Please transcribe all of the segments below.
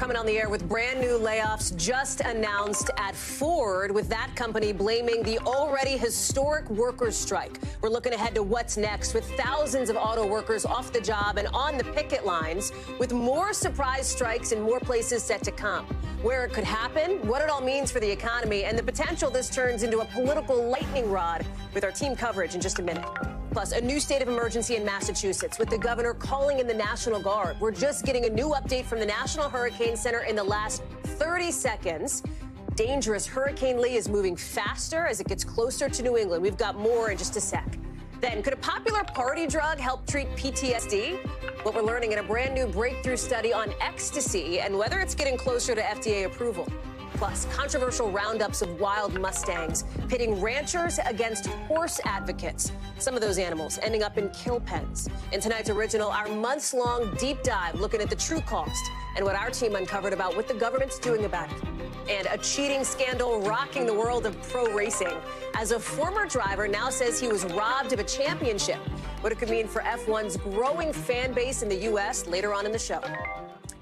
coming on the air with brand new layoffs just announced at Ford, with that company blaming the already historic workers' strike. We're looking ahead to what's next, with thousands of auto workers off the job and on the picket lines, with more surprise strikes in more places set to come. Where it could happen, what it all means for the economy, and the potential this turns into a political lightning rod, with our team coverage in just a minute. Plus, a new state of emergency in Massachusetts, with the governor calling in the National Guard. We're just getting a new update from the National Hurricane Center in the last 30 seconds. Dangerous Hurricane Lee is moving faster as it gets closer to New England. We've got more in just a sec. Then, could a popular party drug help treat PTSD? What we're learning in a brand new breakthrough study on ecstasy and whether it's getting closer to FDA approval. Plus, controversial roundups of wild Mustangs, pitting ranchers against horse advocates. Some of those animals ending up in kill pens. In tonight's original, our months-long deep dive looking at the true cost and what our team uncovered about what the government's doing about it. And a cheating scandal rocking the world of pro racing, as a former driver now says he was robbed of a championship. What it could mean for F1's growing fan base in the U.S. later on in the show.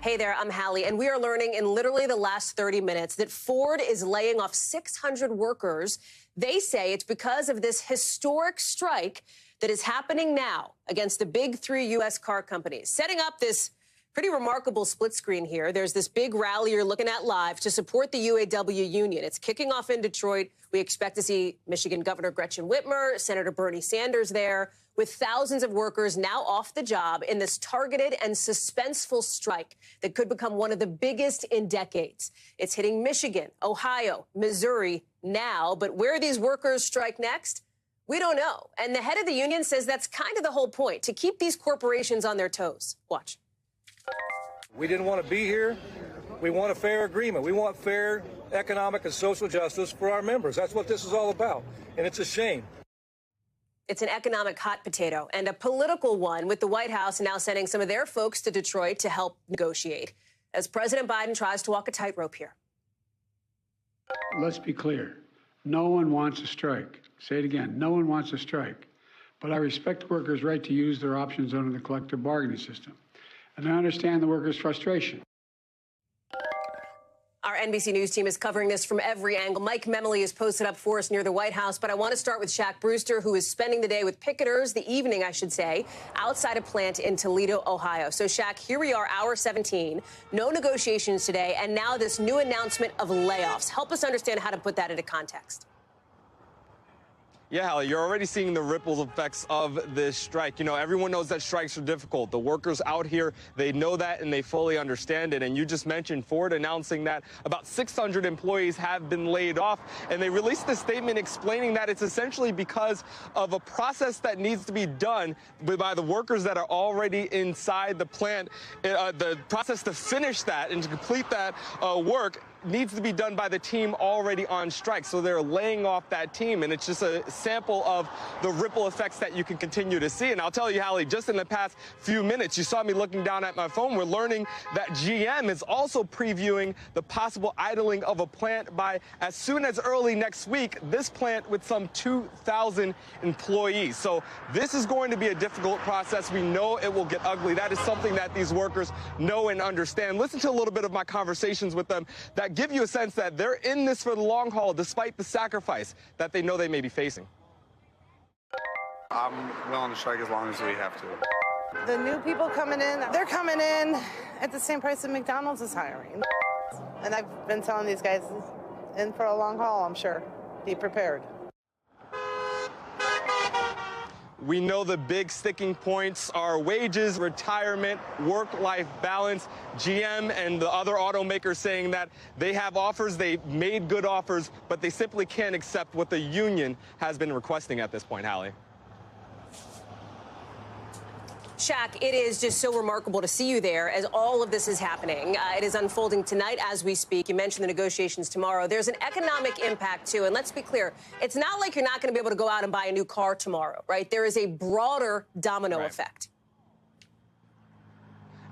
Hey there, I'm Hallie, and we are learning in literally the last 30 minutes that Ford is laying off 600 workers. They say it's because of this historic strike that is happening now against the big three U.S. car companies, setting up this pretty remarkable split screen here. There's this big rally you're looking at live to support the UAW union. It's kicking off in Detroit. We expect to see Michigan Governor Gretchen Whitmer, Senator Bernie Sanders there, with thousands of workers now off the job in this targeted and suspenseful strike that could become one of the biggest in decades. It's hitting Michigan, Ohio, Missouri now, but where these workers strike next, we don't know. And the head of the union says that's kind of the whole point, to keep these corporations on their toes. Watch. We didn't want to be here. We want a fair agreement. We want fair economic and social justice for our members. That's what this is all about. And it's a shame. It's an economic hot potato and a political one, with the White House now sending some of their folks to Detroit to help negotiate, as President Biden tries to walk a tightrope here. Let's be clear. No one wants a strike. Say it again. No one wants a strike. But I respect workers' right to use their options under the collective bargaining system. And I understand the workers' frustration. Our NBC News team is covering this from every angle. Mike Memoli is posted up for us near the White House, but I want to start with Shaq Brewster, who is spending the day with picketers, the evening, I should say, outside a plant in Toledo, Ohio. So, Shaq, here we are, hour 17, no negotiations today, and now this new announcement of layoffs. Help us understand how to put that into context. Yeah, Hallie, you're already seeing the ripple effects of this strike. You know, everyone knows that strikes are difficult. The workers out here, they know that and they fully understand it. And you just mentioned Ford announcing that about 600 employees have been laid off. And they released a statement explaining that it's essentially because of a process that needs to be done by the workers that are already inside the plant. The process to finish that and to complete that work needs to be done by the team already on strike. So they're laying off that team, and it's just a sample of the ripple effects that you can continue to see. And I'll tell you, Hallie, just in the past few minutes, you saw me looking down at my phone. We're learning that GM is also previewing the possible idling of a plant by as soon as early next week, this plant with some 2,000 employees. So this is going to be a difficult process. We know it will get ugly. That is something that these workers know and understand. Listen to a little bit of my conversations with them that give you a sense that they're in this for the long haul, despite the sacrifice that they know they may be facing. I'm willing to strike as long as we have to. The new people coming in, they're coming in at the same price that McDonald's is hiring. And I've been telling these guys, in for a long haul, I'm sure. Be prepared. We know the big sticking points are wages, retirement, work-life balance. GM and the other automakers saying that they have offers, they've made good offers, but they simply can't accept what the union has been requesting at this point, Hallie. Shaq, it is just so remarkable to see you there as all of this is happening. It is unfolding tonight as we speak. You mentioned the negotiations tomorrow. There's an economic impact, too. And let's be clear, it's not like you're not going to be able to go out and buy a new car tomorrow, right? There is a broader domino effect.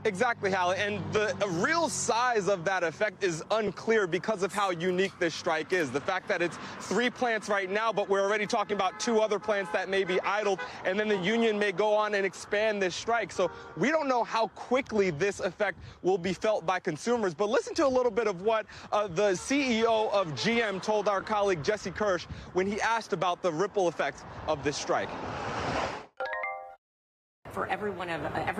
Exactly, Hallie, and the real size of that effect is unclear because of how unique this strike is. The fact that it's 3 plants right now, but we're already talking about 2 other plants that may be idled, and then the union may go on and expand this strike. So we don't know how quickly this effect will be felt by consumers. But listen to a little bit of what the CEO of GM told our colleague Jesse Kirsch when he asked about the ripple effects of this strike. For every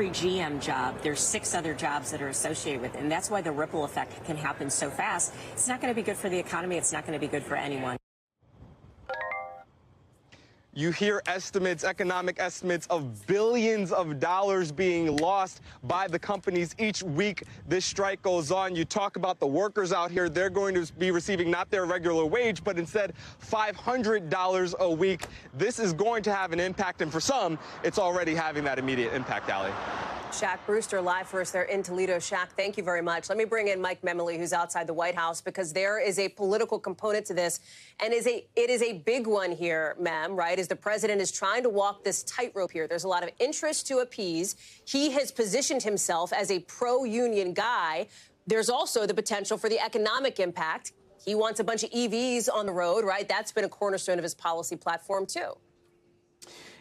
GM job, there's 6 other jobs that are associated with it, and that's why the ripple effect can happen so fast. It's not going to be good for the economy. It's not going to be good for anyone. You hear estimates, economic estimates of billions of dollars being lost by the companies each week this strike goes on. You talk about the workers out here. They're going to be receiving not their regular wage, but instead $500 a week. This is going to have an impact, and for some, it's already having that immediate impact, Hallie. Shaq Brewster live for us there in Toledo. Shaq, thank you very much. Let me bring in Mike Memoli, who's outside the White House, because there is a political component to this, and it is a big one here, Mem, right, as the president is trying to walk this tightrope here. There's a lot of interest to appease. He has positioned himself as a pro-union guy. There's also the potential for the economic impact. He wants a bunch of EVs on the road, right? That's been a cornerstone of his policy platform, too.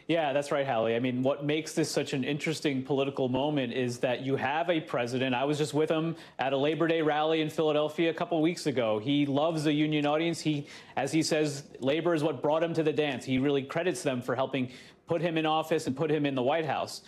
Yeah, that's right, Hallie. I mean, what makes this such an interesting political moment is that you have a president. I was just with him at a Labor Day rally in Philadelphia a couple weeks ago. He loves the union audience. As he says, labor is what brought him to the dance. He really credits them for helping put him in office and put him in the White House.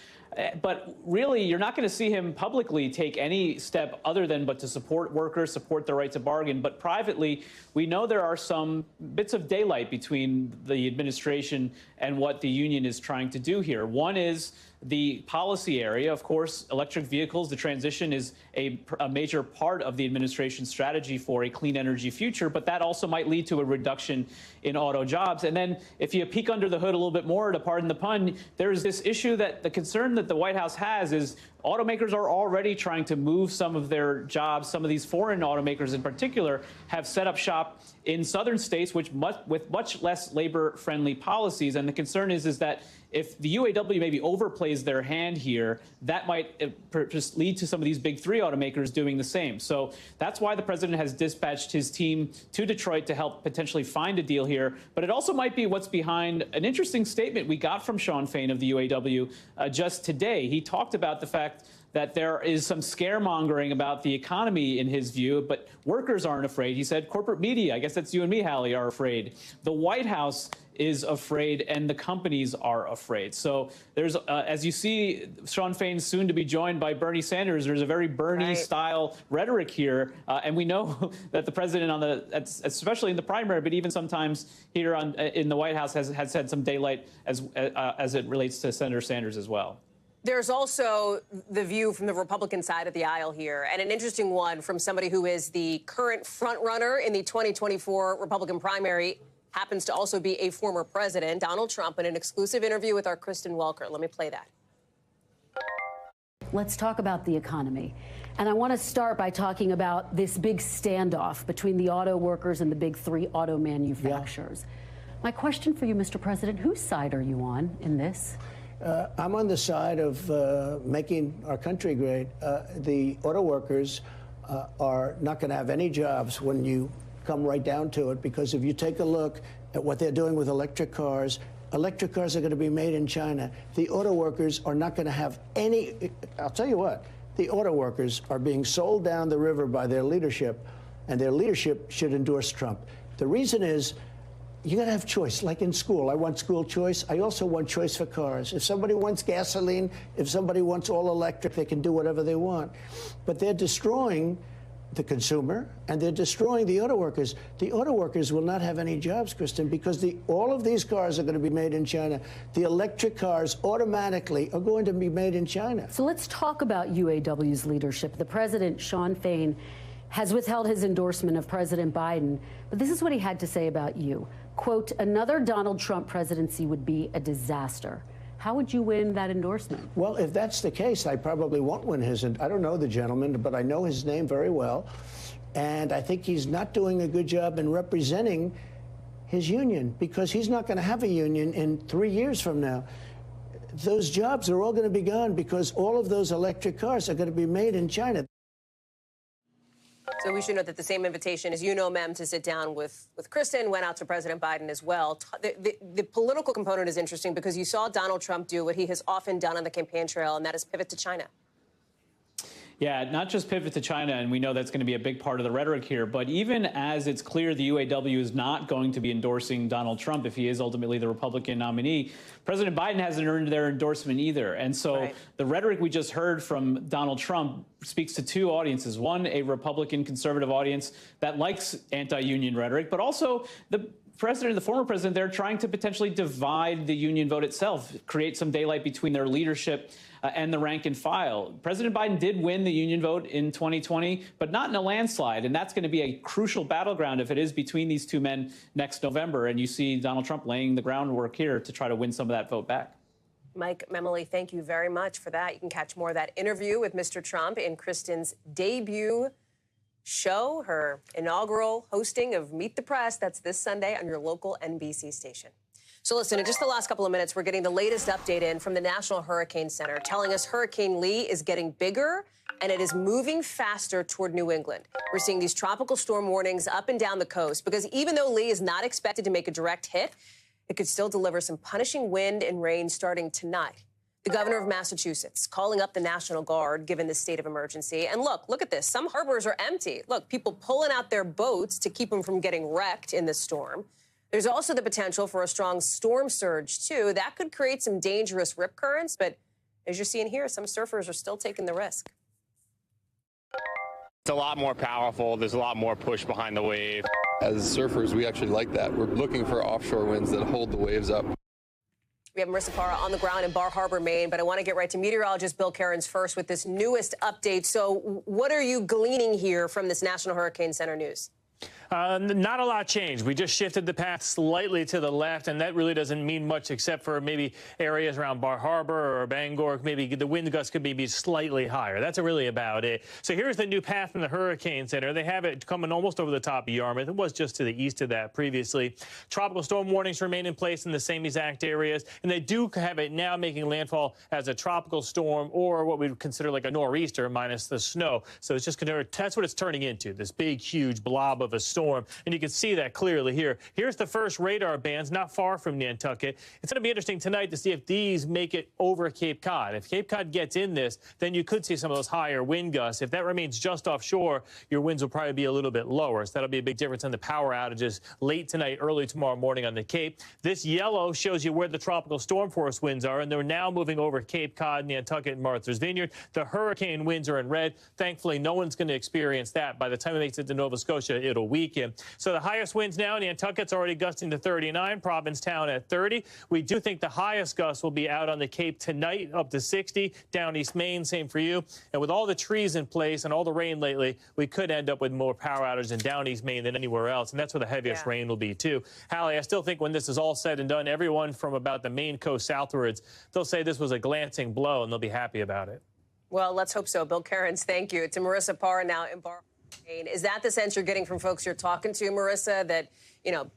But really, you're not going to see him publicly take any step other than but to support workers, support the right to bargain. But privately, we know there are some bits of daylight between the administration and what the union is trying to do here. One is the policy area. Of course, electric vehicles, the transition is a major part of the administration's strategy for a clean energy future, but that also might lead to a reduction in auto jobs. And then if you peek under the hood a little bit more, to pardon the pun, there's this issue that the concern that the White House has is automakers are already trying to move some of their jobs. Some of these foreign automakers in particular have set up shop in southern states with much less labor-friendly policies. And the concern is that if the UAW maybe overplays their hand here, that might just lead to some of these big 3 automakers doing the same. So that's why the president has dispatched his team to Detroit to help potentially find a deal here. But it also might be what's behind an interesting statement we got from Shawn Fain of the UAW just today. He talked about the fact that there is some scaremongering about the economy in his view, but workers aren't afraid. He said corporate media, I guess that's you and me, Hallie, are afraid. The White House is afraid, and the companies are afraid. So there's, as you see, Shawn Fain soon to be joined by Bernie Sanders. There's a very Bernie-style rhetoric here, and we know that the president, especially in the primary, but even sometimes here in the White House, has had some daylight as it relates to Senator Sanders as well. There's also the view from the Republican side of the aisle here, and an interesting one from somebody who is the current frontrunner in the 2024 Republican primary, happens to also be a former president, Donald Trump, in an exclusive interview with our Kristen Welker. Let me play that. Let's talk about the economy. And I want to start by talking about this big standoff between the auto workers and the big 3 auto manufacturers. Yeah. My question for you, Mr. President, whose side are you on in this? I'm on the side of making our country great. The auto workers are not going to have any jobs when you come right down to it, because if you take a look at what they're doing with electric cars are going to be made in China. The auto workers are not going to have any. I'll tell you what, the auto workers are being sold down the river by their leadership, and their leadership should endorse Trump. The reason is, you got to have choice. Like in school, I want school choice. I also want choice for cars. If somebody wants gasoline, if somebody wants all electric, they can do whatever they want. But they're destroying the consumer, and they're destroying the auto workers. The auto workers will not have any jobs, Kristen, because all of these cars are going to be made in China. The electric cars automatically are going to be made in China. So let's talk about UAW's leadership. The president, Shawn Fain, has withheld his endorsement of President Biden, but this is what he had to say about you. Quote, another Donald Trump presidency would be a disaster. How would you win that endorsement? Well, if that's the case, I probably won't win his. I don't know the gentleman, but I know his name very well. And I think he's not doing a good job in representing his union, because he's not going to have a union in 3 years from now. those jobs are all going to be gone because all of those electric cars are going to be made in China. So we should note that the same invitation, as you know, Mem, to sit down with Kristen went out to President Biden as well. The political component is interesting because you saw Donald Trump do what he has often done on the campaign trail, and that is pivot to China. Yeah, not just pivot to China, and we know that's going to be a big part of the rhetoric here, but even as it's clear the UAW is not going to be endorsing Donald Trump if he is ultimately the Republican nominee, President Biden hasn't earned their endorsement either. And so the rhetoric we just heard from Donald Trump speaks to two audiences. One, a Republican conservative audience that likes anti-union rhetoric, but also the former president, they're trying to potentially divide the union vote itself, create some daylight between their leadership and the rank and file. President Biden did win the union vote in 2020, but not in a landslide. And that's going to be a crucial battleground if it is between these two men next November. And you see Donald Trump laying the groundwork here to try to win some of that vote back. Mike, Memoli, thank you very much for that. You can catch more of that interview with Mr. Trump in Kristen's debut show, her inaugural hosting of Meet the Press. That's this Sunday on your local NBC station. So listen, in just the last couple of minutes, we're getting the latest update in from the National Hurricane Center, telling us Hurricane Lee is getting bigger and it is moving faster toward New England. We're seeing these tropical storm warnings up and down the coast because even though Lee is not expected to make a direct hit, it could still deliver some punishing wind and rain starting tonight. The governor of Massachusetts calling up the National Guard given the state of emergency. And look at this. Some harbors are empty. Look, people pulling out their boats to keep them from getting wrecked in the storm. There's also the potential for a strong storm surge, too. That could create some dangerous rip currents. But as you're seeing here, some surfers are still taking the risk. It's a lot more powerful. There's a lot more push behind the wave. As surfers, we actually like that. We're looking for offshore winds that hold the waves up. We have Marissa Parra on the ground in Bar Harbor, Maine, but I want to get right to meteorologist Bill Cairns first with this newest update. So what are you gleaning here from this National Hurricane Center news? Not a lot changed. We just shifted the path slightly to the left, and that really doesn't mean much except for maybe areas around Bar Harbor or Bangor. Maybe the wind gusts could be slightly higher. That's really about it. So here's the new path from the Hurricane Center. They have it coming almost over the top of Yarmouth. It was just to the east of that previously. Tropical storm warnings remain in place in the same exact areas, and they do have it now making landfall as a tropical storm or what we would consider like a nor'easter minus the snow. So it's just that's what it's turning into, this big, huge blob of a storm. And you can see that clearly here. Here's the first radar bands not far from Nantucket. It's going to be interesting tonight to see if these make it over Cape Cod. If Cape Cod gets in this, then you could see some of those higher wind gusts. If that remains just offshore, your winds will probably be a little bit lower. So that'll be a big difference in the power outages late tonight, early tomorrow morning on the Cape. This yellow shows you where the tropical storm force winds are, and they're now moving over Cape Cod, Nantucket, and Martha's Vineyard. The hurricane winds are in red. Thankfully, no one's going to experience that. By the time it makes it to Nova Scotia, it'll weaken. So the highest winds now, Nantucket's already gusting to 39, Provincetown at 30. We do think the highest gusts will be out on the Cape tonight, up to 60. Down East Maine, same for you. And with all the trees in place and all the rain lately, we could end up with more power outages in Down East Maine than anywhere else. And that's where the heaviest rain will be, too. Hallie, I still think when this is all said and done, everyone from about the Maine coast southwards, they'll say this was a glancing blow, and they'll be happy about it. Well, let's hope so. Bill Cairns, thank you. To Marissa Parra now in Bar. Is that the sense you're getting from folks you're talking to, Marissa, that, you know,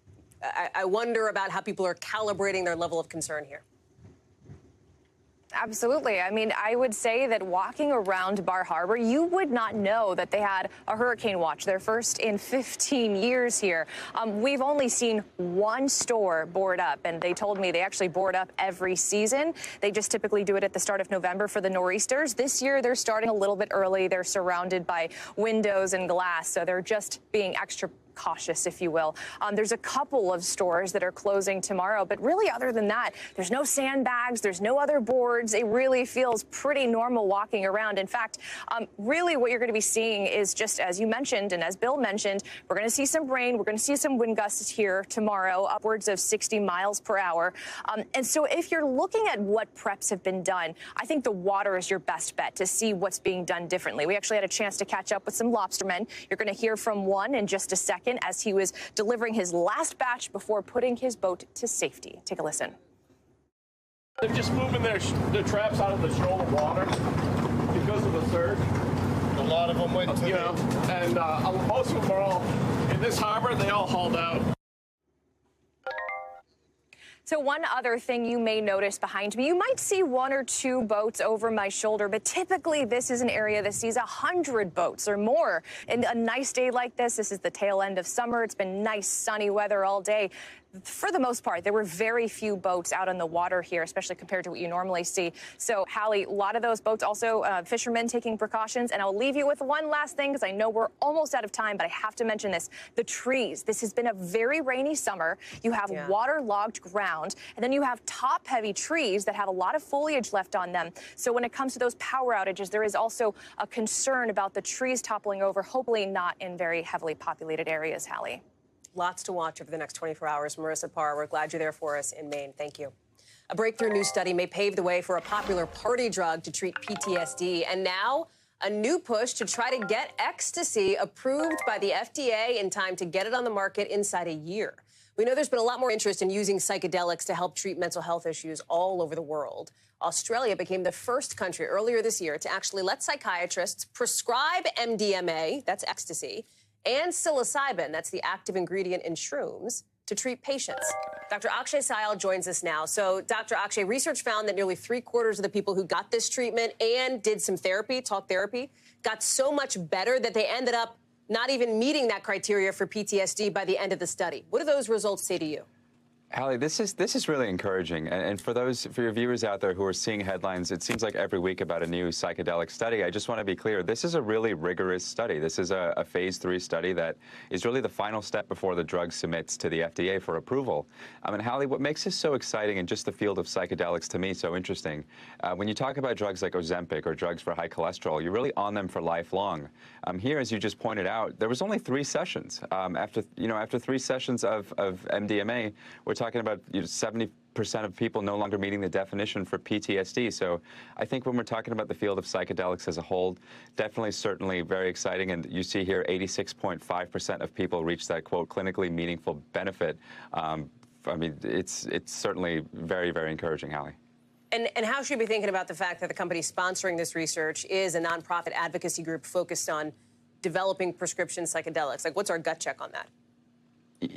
I wonder about how people are calibrating their level of concern here? Absolutely. I mean, I would say that walking around Bar Harbor, you would not know that they had a hurricane watch, their first in 15 years here. We've only seen one store board up, and they told me they actually board up every season. They just typically do it at the start of November for the nor'easters. This year, they're starting a little bit early. They're surrounded by windows and glass, so they're just being extra cautious, if you will. There's a couple of stores that are closing tomorrow, but really other than that, there's no sandbags, there's no other boards. It really feels pretty normal walking around. In fact, really what you're going to be seeing is just as you mentioned and as Bill mentioned, we're going to see some rain, we're going to see some wind gusts here tomorrow, upwards of 60 miles per hour. And so if you're looking at what preps have been done, I think the water is your best bet to see what's being done differently. We actually had a chance to catch up with some lobstermen. You're going to hear from one in just a second as he was delivering his last batch before putting his boat to safety. Take a listen. They're just moving their traps out of the shoal of water because of the surge. A lot of them went to and most of them are all in this harbor. They all hauled out. So one other thing you may notice behind me, you might see 1 or 2 boats over my shoulder, but typically this is an area that sees 100 boats or more. And a nice day like this is the tail end of summer. It's been nice sunny weather all day. For the most part, there were very few boats out on the water here, especially compared to what you normally see. So, Hallie, a lot of those boats also, fishermen taking precautions. And I'll leave you with one last thing, because I know we're almost out of time, but I have to mention this. The trees. This has been a very rainy summer. You have waterlogged ground, and then you have top-heavy trees that have a lot of foliage left on them. So when it comes to those power outages, there is also a concern about the trees toppling over, hopefully not in very heavily populated areas, Hallie. Lots to watch over the next 24 hours. Marissa Parr, we're glad you're there for us in Maine. Thank you. A breakthrough new study may pave the way for a popular party drug to treat PTSD. And now, a new push to try to get ecstasy approved by the FDA in time to get it on the market inside a year. We know there's been a lot more interest in using psychedelics to help treat mental health issues all over the world. Australia became the first country earlier this year to actually let psychiatrists prescribe MDMA, that's ecstasy, and psilocybin, that's the active ingredient in shrooms, to treat patients. Dr. Akshay Syal joins us now. So, Dr. Akshay, research found that nearly 3/4 of the people who got this treatment and did some therapy, talk therapy, got so much better that they ended up not even meeting that criteria for PTSD by the end of the study. What do those results say to you? Hallie, this is really encouraging. And for your viewers out there who are seeing headlines, it seems like every week about a new psychedelic study. I just want to be clear, this is a really rigorous study. This is a phase 3 study that is really the final step before the drug submits to the FDA for approval. And Hallie, what makes this so exciting and just the field of psychedelics to me so interesting, when you talk about drugs like Ozempic or drugs for high cholesterol, you're really on them for lifelong. Here, as you just pointed out, there was only 3 sessions. After 3 sessions of MDMA, we're talking about 70% of people no longer meeting the definition for PTSD. So I think when we're talking about the field of psychedelics as a whole, definitely, certainly very exciting. And you see here 86.5% of people reach that, quote, clinically meaningful benefit. I mean, it's certainly very, very encouraging, Hallie. And how should we be thinking about the fact that the company sponsoring this research is a nonprofit advocacy group focused on developing prescription psychedelics? Like, what's our gut check on that?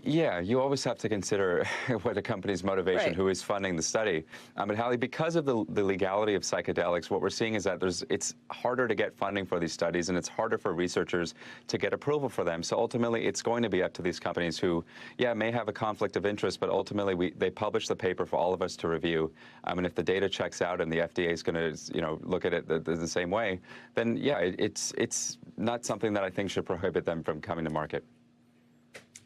Yeah, you always have to consider what a company's motivation, who is funding the study. But Hallie, because of the legality of psychedelics, what we're seeing is that it's harder to get funding for these studies, and it's harder for researchers to get approval for them. So ultimately, it's going to be up to these companies who, may have a conflict of interest, but ultimately they publish the paper for all of us to review. And if the data checks out and the FDA is going to, look at it the same way, then it's not something that I think should prohibit them from coming to market.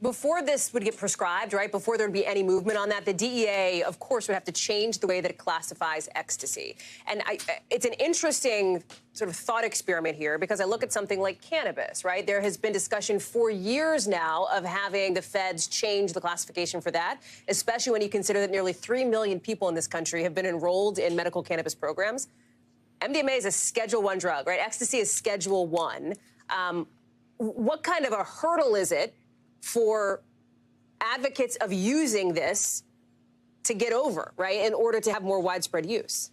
Before this would get prescribed, right, before there would be any movement on that, the DEA, of course, would have to change the way that it classifies ecstasy. And it's an interesting sort of thought experiment here, because I look at something like cannabis, right? There has been discussion for years now of having the feds change the classification for that, especially when you consider that nearly 3 million people in this country have been enrolled in medical cannabis programs. MDMA is a Schedule I drug, right? Ecstasy is Schedule I. What kind of a hurdle is it for advocates of using this to get over, right, in order to have more widespread use?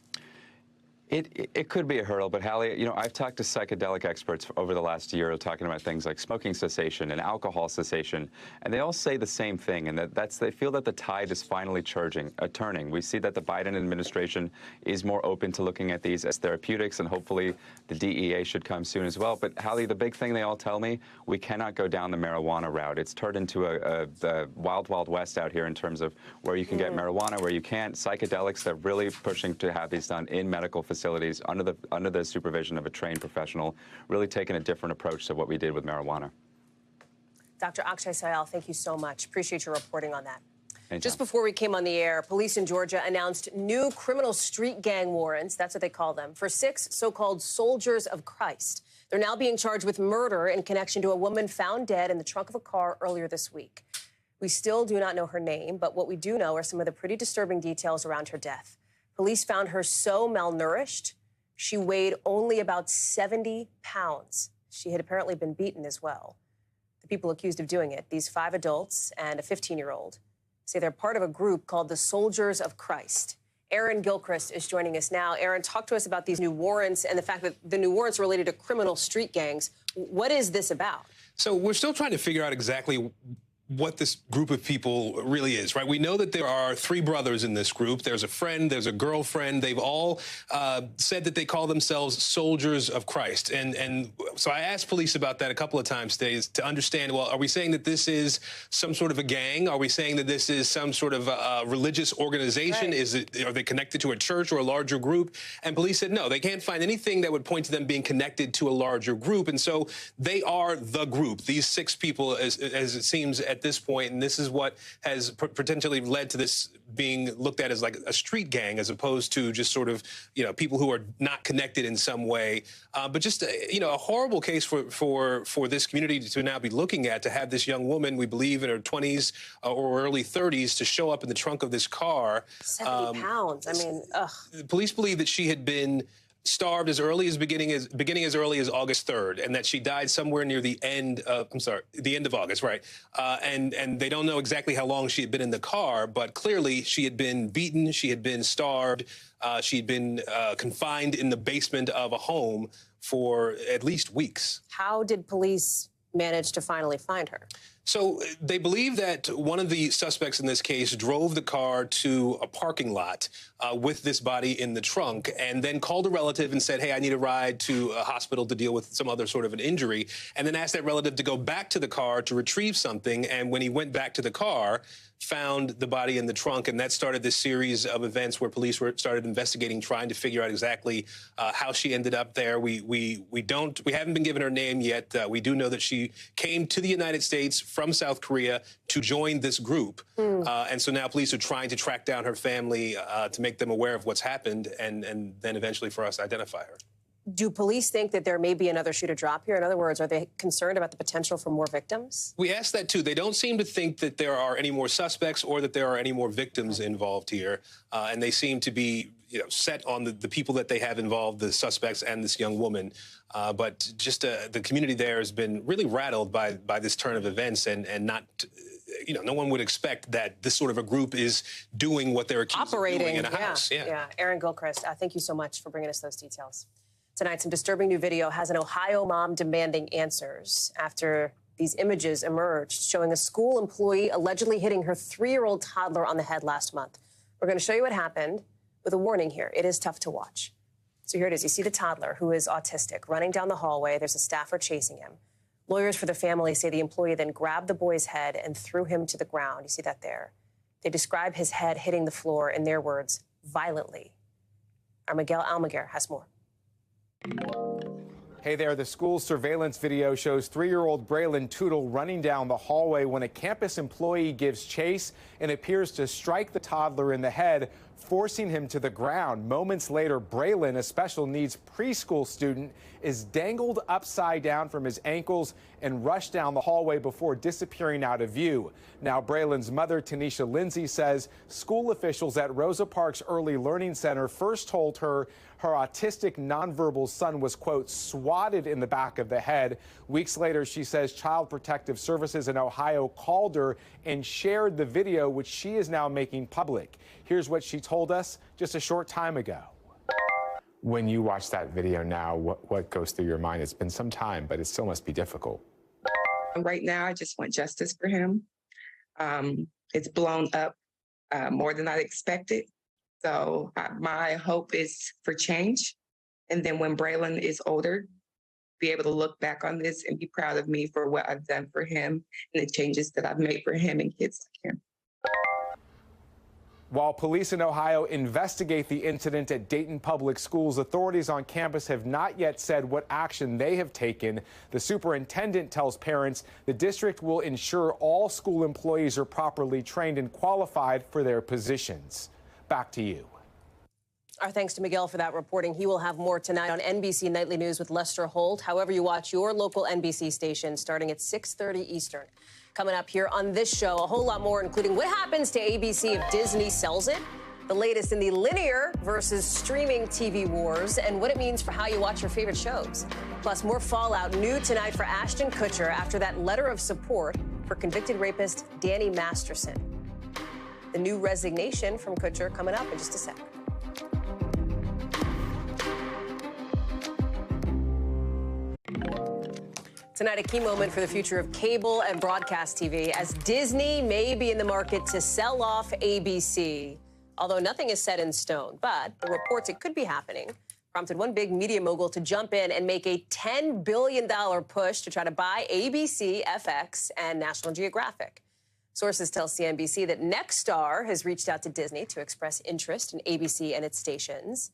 It could be a hurdle, but Hallie, I've talked to psychedelic experts over the last year talking about things like smoking cessation and alcohol cessation, and they all say the same thing, and they feel that the tide is finally turning. We see that the Biden administration is more open to looking at these as therapeutics, and hopefully the DEA should come soon as well. But Hallie, the big thing they all tell me, we cannot go down the marijuana route. It's turned into the wild, wild west out here in terms of where you can get marijuana, where you can't. Psychedelics, they're really pushing to have these done in medical facilities under the supervision of a trained professional, really taking a different approach to what we did with marijuana. Dr. Akshay Syal, thank you so much. Appreciate your reporting on that. Anytime. Just before we came on the air, police in Georgia announced new criminal street gang warrants, that's what they call them, for 6 so-called soldiers of Christ. They're now being charged with murder in connection to a woman found dead in the trunk of a car earlier this week. We still do not know her name, but what we do know are some of the pretty disturbing details around her death. Police found her so malnourished, she weighed only about 70 pounds. She had apparently been beaten as well. The people accused of doing it, these 5 adults and a 15-year-old, say they're part of a group called the Soldiers of Christ. Aaron Gilchrist is joining us now. Aaron, talk to us about these new warrants and the fact that the new warrants are related to criminal street gangs. What is this about? So we're still trying to figure out exactly what this group of people really is, right? We know that there are 3 brothers in this group. There's a friend, there's a girlfriend. They've all said that they call themselves soldiers of Christ. And so I asked police about that a couple of times today to understand, well, are we saying that this is some sort of a gang? Are we saying that this is some sort of a religious organization? Right. Are they connected to a church or a larger group? And police said no, they can't find anything that would point to them being connected to a larger group. And so they are the group, these 6 people, as it seems at this point, and this is what has potentially led to this being looked at as like a street gang, as opposed to just sort of, people who are not connected in some way. But just, a horrible case for this community to now be looking at, to have this young woman, we believe in her 20s or early 30s, to show up in the trunk of this car. 70 pounds. I mean, ugh. Police believe that she had been starved as early as beginning as early as August 3rd, and that she died somewhere near the end of August, right? And they don't know exactly how long she had been in the car, but clearly she had been beaten, she had been starved, she had been confined in the basement of a home for at least weeks. How did police manage to finally find her? So they believe that one of the suspects in this case drove the car to a parking lot with this body in the trunk, and then called a relative and said, hey, I need a ride to a hospital to deal with some other sort of an injury, and then asked that relative to go back to the car to retrieve something. And when he went back to the car, found the body in the trunk, and that started this series of events where police started investigating, trying to figure out exactly how she ended up there. We haven't been given her name yet. We do know that she came to the United States from South Korea to join this group, and so now police are trying to track down her family to make them aware of what's happened, and then eventually for us to identify her. Do police think that there may be another shoe to drop here? In other words, are they concerned about the potential for more victims? We asked that, too. They don't seem to think that there are any more suspects or that there are any more victims involved here. And they seem to be, set on the people that they have involved, the suspects and this young woman. But just the community there has been really rattled by this turn of events, and not... no one would expect that this sort of a group is doing what they're accused of doing in a house. Yeah. Aaron Gilchrist, thank you so much for bringing us those details. Tonight, some disturbing new video has an Ohio mom demanding answers after these images emerged showing a school employee allegedly hitting her 3-year-old toddler on the head last month. We're going to show you what happened with a warning here. It is tough to watch. So here it is. You see the toddler, who is autistic, running down the hallway. There's a staffer chasing him. Lawyers for the family say the employee then grabbed the boy's head and threw him to the ground. You see that there. They describe his head hitting the floor, in their words, violently. Our Miguel Almaguer has more. Hey there, the school's surveillance video shows 3-year-old Braylon Tootle running down the hallway when a campus employee gives chase and appears to strike the toddler in the head, forcing him to the ground. Moments later, Braylon, a special needs preschool student, is dangled upside down from his ankles and rushed down the hallway before disappearing out of view. Now, Braylon's mother, Tanisha Lindsay, says school officials at Rosa Parks Early Learning Center first told her her autistic nonverbal son was, quote, swatted in the back of the head. Weeks later, she says Child Protective Services in Ohio called her and shared the video, which she is now making public. Here's what she told us just a short time ago. When you watch that video now, what goes through your mind? It's been some time, but it still must be difficult. Right now, I just want justice for him. It's blown up more than I expected. So my hope is for change. And then when Braylon is older, be able to look back on this and be proud of me for what I've done for him and the changes that I've made for him and kids like him. While police in Ohio investigate the incident at Dayton Public Schools, authorities on campus have not yet said what action they have taken. The superintendent tells parents the district will ensure all school employees are properly trained and qualified for their positions. Back to you. Our thanks to Miguel for that reporting. He will have more tonight on NBC Nightly News with Lester Holt. However you watch your local NBC station, starting at 6:30 Eastern. Coming up here on this show, a whole lot more, including what happens to ABC if Disney sells it, the latest in the linear versus streaming TV wars, and what it means for how you watch your favorite shows. Plus, more fallout new tonight for Ashton Kutcher after that letter of support for convicted rapist Danny Masterson. The new resignation from Kutcher coming up in just a sec. Tonight, a key moment for the future of cable and broadcast TV as Disney may be in the market to sell off ABC. Although nothing is set in stone, but the reports it could be happening prompted one big media mogul to jump in and make a $10 billion push to try to buy ABC, FX, and National Geographic. Sources tell CNBC that Nexstar has reached out to Disney to express interest in ABC and its stations.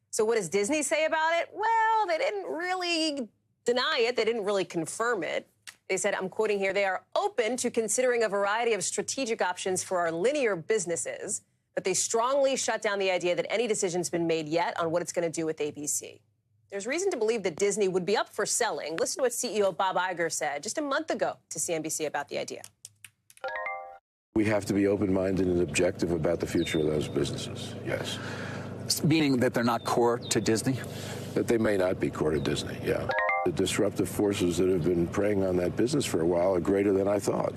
So what does Disney say about it? Well, they didn't really deny it. They didn't really confirm it. They said, I'm quoting here, they are open to considering a variety of strategic options for our linear businesses, but they strongly shut down the idea that any decision's been made yet on what it's going to do with ABC. There's reason to believe that Disney would be up for selling. Listen to what CEO Bob Iger said just a month ago to CNBC about the idea. We have to be open-minded and objective about the future of those businesses, yes. Meaning that they're not core to Disney? That they may not be core to Disney, yeah. The disruptive forces that have been preying on that business for a while are greater than I thought.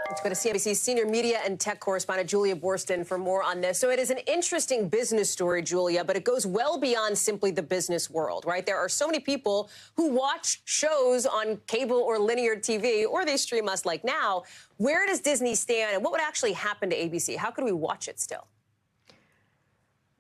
Let's go to CNBC's senior media and tech correspondent, Julia Boorstin, for more on this. So it is an interesting business story, Julia, but it goes well beyond simply the business world, right? There are so many people who watch shows on cable or linear TV, or they stream us like now. Where does Disney stand, and what would actually happen to ABC? How could we watch it still?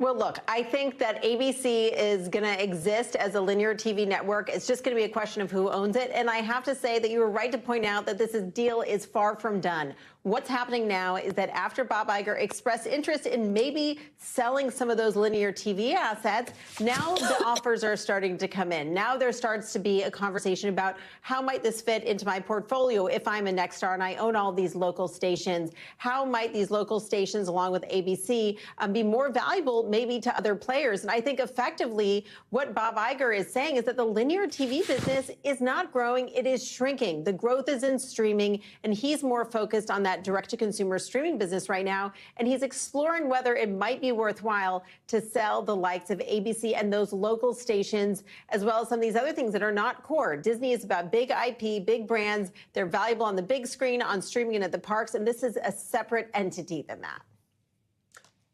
Well, look, I think that ABC is going to exist as a linear TV network. It's just going to be a question of who owns it. And I have to say that you were right to point out that this deal is far from done. What's happening now is that after Bob Iger expressed interest in maybe selling some of those linear TV assets, now the offers are starting to come in. Now there starts to be a conversation about how might this fit into my portfolio if I'm a Nexstar and I own all these local stations. How might these local stations, along with ABC, be more valuable maybe to other players? And I think effectively what Bob Iger is saying is that the linear TV business is not growing, it is shrinking. The growth is in streaming, and he's more focused on that direct-to-consumer streaming business right now, and he's exploring whether it might be worthwhile to sell the likes of ABC and those local stations, as well as some of these other things that are not core. Disney is about big IP, big brands. They're valuable on the big screen, on streaming, and at the parks, and this is a separate entity than that.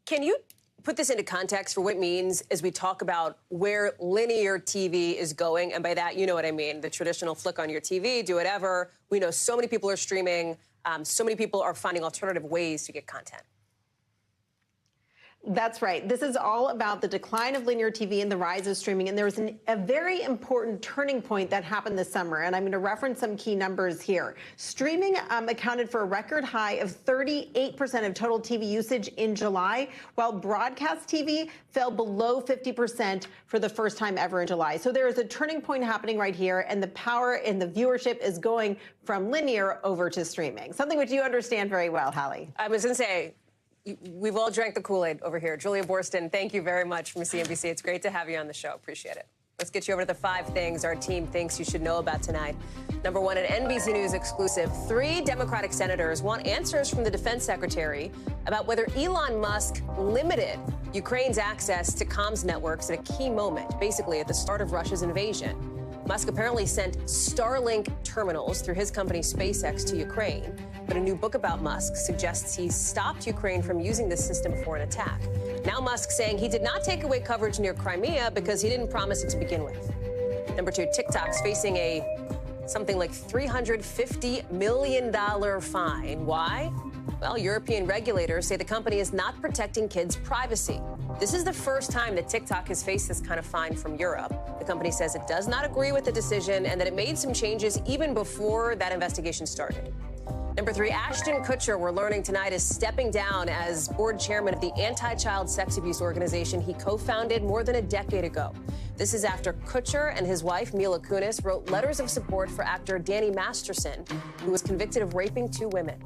Can you put this into context for what it means as we talk about where linear TV is going? And by that, you know what I mean. The traditional flick on your TV, do whatever. We know so many people are streaming. So many people are finding alternative ways to get content. That's right. This is all about the decline of linear TV and the rise of streaming. And there was a very important turning point that happened this summer. And I'm going to reference some key numbers here. Streaming accounted for a record high of 38% of total TV usage in July, while broadcast TV fell below 50% for the first time ever in July. So there is a turning point happening right here, and the power and the viewership is going from linear over to streaming, something which you understand very well, Hallie. I was going to say, we've all drank the Kool-Aid over here. Julia Boorstin, thank you very much from CNBC. It's great to have you on the show. Appreciate it. Let's get you over to the 5 things our team thinks you should know about tonight. Number 1, an NBC News exclusive. 3 Democratic senators want answers from the defense secretary about whether Elon Musk limited Ukraine's access to comms networks at a key moment, basically at the start of Russia's invasion. Musk apparently sent Starlink terminals through his company SpaceX to Ukraine, but a new book about Musk suggests he stopped Ukraine from using this system for an attack. Now Musk saying he did not take away coverage near Crimea because he didn't promise it to begin with. Number 2, TikTok's facing something like $350 million fine. Why? Well, European regulators say the company is not protecting kids' privacy. This is the first time that TikTok has faced this kind of fine from Europe. The company says it does not agree with the decision and that it made some changes even before that investigation started. Number 3, Ashton Kutcher, we're learning tonight, is stepping down as board chairman of the anti-child sex abuse organization he co-founded more than a decade ago. This is after Kutcher and his wife, Mila Kunis, wrote letters of support for actor Danny Masterson, who was convicted of raping 2 women.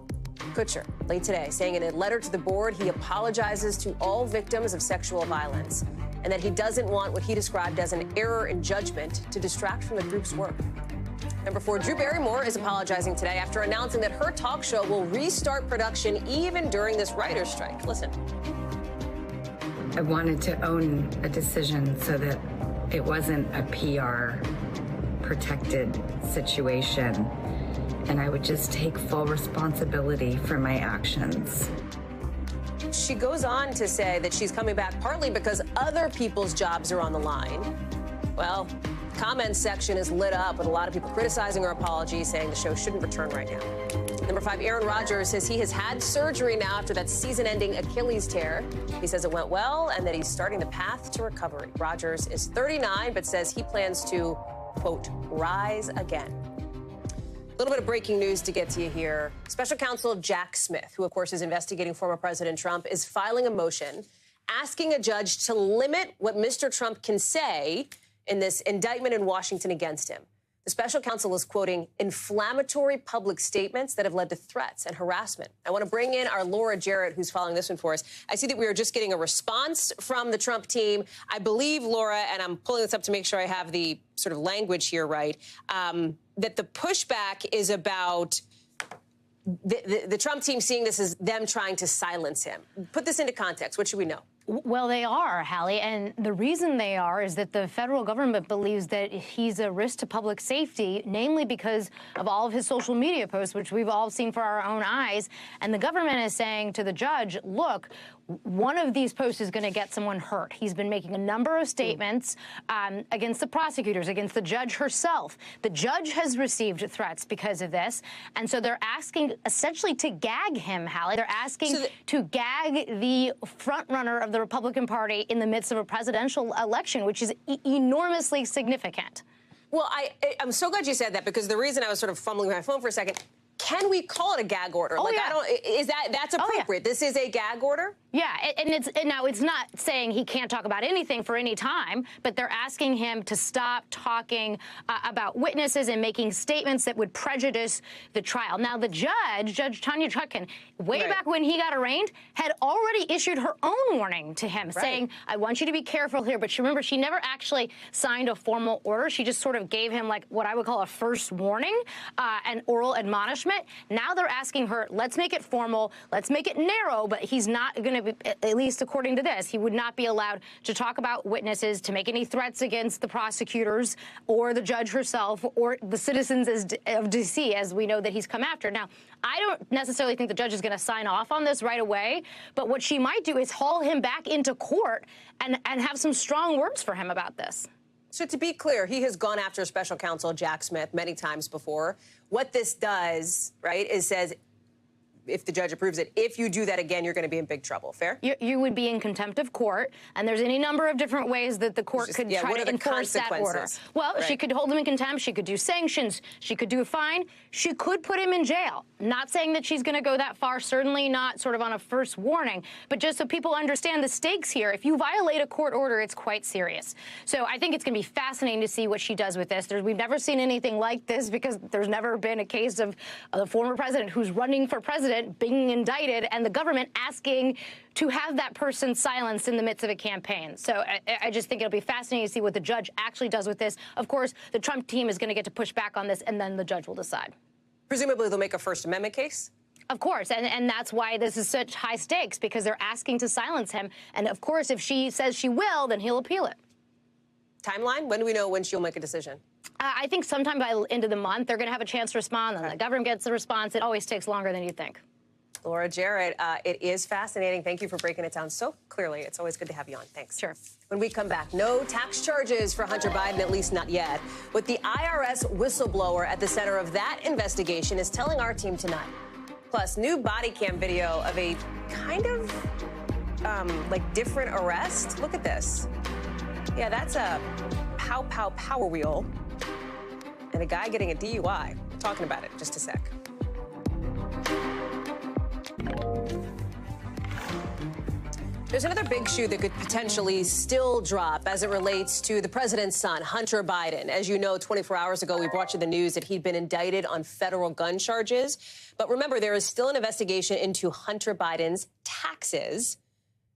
Kutcher, late today, saying in a letter to the board he apologizes to all victims of sexual violence and that he doesn't want what he described as an error in judgment to distract from the group's work. Number 4, Drew Barrymore is apologizing today after announcing that her talk show will restart production even during this writer's strike. Listen. I wanted to own a decision so that it wasn't a PR protected situation, and I would just take full responsibility for my actions. She goes on to say that she's coming back partly because other people's jobs are on the line. Well, comments section is lit up with a lot of people criticizing her apology, saying the show shouldn't return right now. Number 5, Aaron Rodgers says he has had surgery now after that season-ending Achilles tear. He says it went well and that he's starting the path to recovery. Rodgers is 39, but says he plans to, quote, rise again. A little bit of breaking news to get to you here. Special counsel Jack Smith, who, of course, is investigating former President Trump, is filing a motion asking a judge to limit what Mr. Trump can say in this indictment in Washington against him. The special counsel is quoting inflammatory public statements that have led to threats and harassment. I want to bring in our Laura Jarrett, who's following this one for us. I see that we are just getting a response from the Trump team. I believe, Laura, and I'm pulling this up to make sure I have the sort of language here right, that the pushback is about the Trump team seeing this as them trying to silence him. Put this into context. What should we know? Well, they are, Hallie, and the reason they are is that the federal government believes that he's a risk to public safety, namely because of all of his social media posts, which we've all seen for our own eyes. And the government is saying to the judge, look, one of these posts is going to get someone hurt. He's been making a number of statements against the prosecutors, against the judge herself. The judge has received threats because of this. And so they're asking essentially to gag him, Hallie. They're asking to gag the front runner of the Republican Party in the midst of a presidential election, which is enormously significant. Well, I'm so glad you said that, because the reason I was sort of fumbling with my phone for a second, can we call it a gag order? Oh, like, yeah. That's appropriate? This is a gag order? Yeah, and it's not saying he can't talk about anything for any time, but they're asking him to stop talking about witnesses and making statements that would prejudice the trial. Now, the Judge Tanya Chutkan, way back when he got arraigned, had already issued her own warning to him, saying, I want you to be careful here. But remember, she never actually signed a formal order. She just sort of gave him, like, what I would call a first warning, an oral admonishment. Now they're asking her, let's make it formal, let's make it narrow, but he's not going to be, at least according to this, he would not be allowed to talk about witnesses, to make any threats against the prosecutors or the judge herself or the citizens of D.C., as we know that he's come after. Now, I don't necessarily think the judge is going to sign off on this right away, but what she might do is haul him back into court and have some strong words for him about this. So to be clear, he has gone after special counsel Jack Smith many times before. What this does, right, is says, if the judge approves it, if you do that again, you're going to be in big trouble. Fair? You would be in contempt of court, and there's any number of different ways that the court could try to enforce that order. Well, she could hold him in contempt. She could do sanctions. She could do a fine. She could put him in jail. Not saying that she's going to go that far, certainly not sort of on a first warning, but just so people understand the stakes here. If you violate a court order, it's quite serious. So I think it's going to be fascinating to see what she does with this. We've never seen anything like this, because there's never been a case of a former president who's running for president being indicted and the government asking to have that person silenced in the midst of a campaign. So I just think it'll be fascinating to see what the judge actually does with this. Of course, the Trump team is going to get to push back on this, and then the judge will decide. Presumably they'll make a First Amendment case? Of course, and that's why this is such high stakes, because they're asking to silence him. And of course, if she says she will, then he'll appeal it. Timeline? When do we know when she'll make a decision? I think sometime by the end of the month, they're going to have a chance to respond, and the government gets the response. It always takes longer than you think. Laura Jarrett, it is fascinating. Thank you for breaking it down so clearly. It's always good to have you on. Thanks. Sure. When we come back, no tax charges for Hunter Biden, at least not yet. But the IRS whistleblower at the center of that investigation is telling our team tonight. Plus, new body cam video of a kind of like different arrest. Look at this. Yeah, that's a power wheel and a guy getting a DUI. Talking about it in just a sec. There's another big shoe that could potentially still drop as it relates to the president's son, Hunter Biden. As you know, 24 hours ago, we brought you the news that he'd been indicted on federal gun charges. But remember, there is still an investigation into Hunter Biden's taxes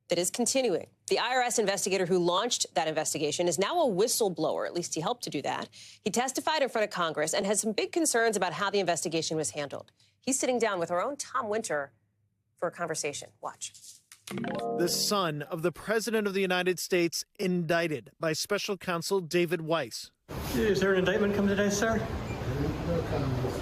that is continuing. The IRS investigator who launched that investigation is now a whistleblower. At least he helped to do that. He testified in front of Congress and has some big concerns about how the investigation was handled. He's sitting down with our own Tom Winter for a conversation. Watch. The son of the President of the United States indicted by Special Counsel David Weiss. Is there an indictment come today, sir?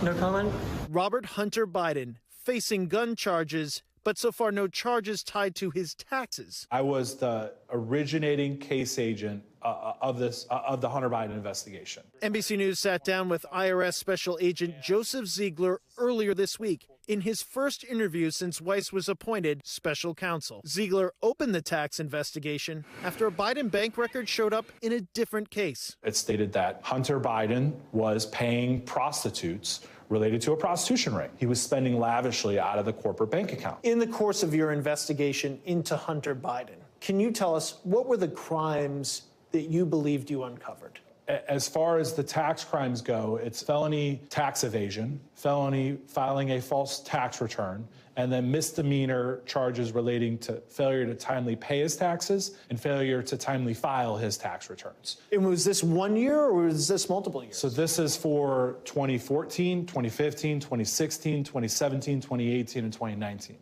No comment. Robert Hunter Biden facing gun charges but so far no charges tied to his taxes. I was the originating case agent of the Hunter Biden investigation. NBC News sat down with IRS Special Agent Joseph Ziegler earlier this week in his first interview since Weiss was appointed special counsel. Ziegler opened the tax investigation after a Biden bank record showed up in a different case. It stated that Hunter Biden was paying prostitutes related to a prostitution ring. He was spending lavishly out of the corporate bank account. In the course of your investigation into Hunter Biden, can you tell us what were the crimes that you believed you uncovered? As far as the tax crimes go, it's felony tax evasion, felony filing a false tax return, and then misdemeanor charges relating to failure to timely pay his taxes and failure to timely file his tax returns. And was this 1 year or was this multiple years? So this is for 2014, 2015, 2016, 2017, 2018, and 2019.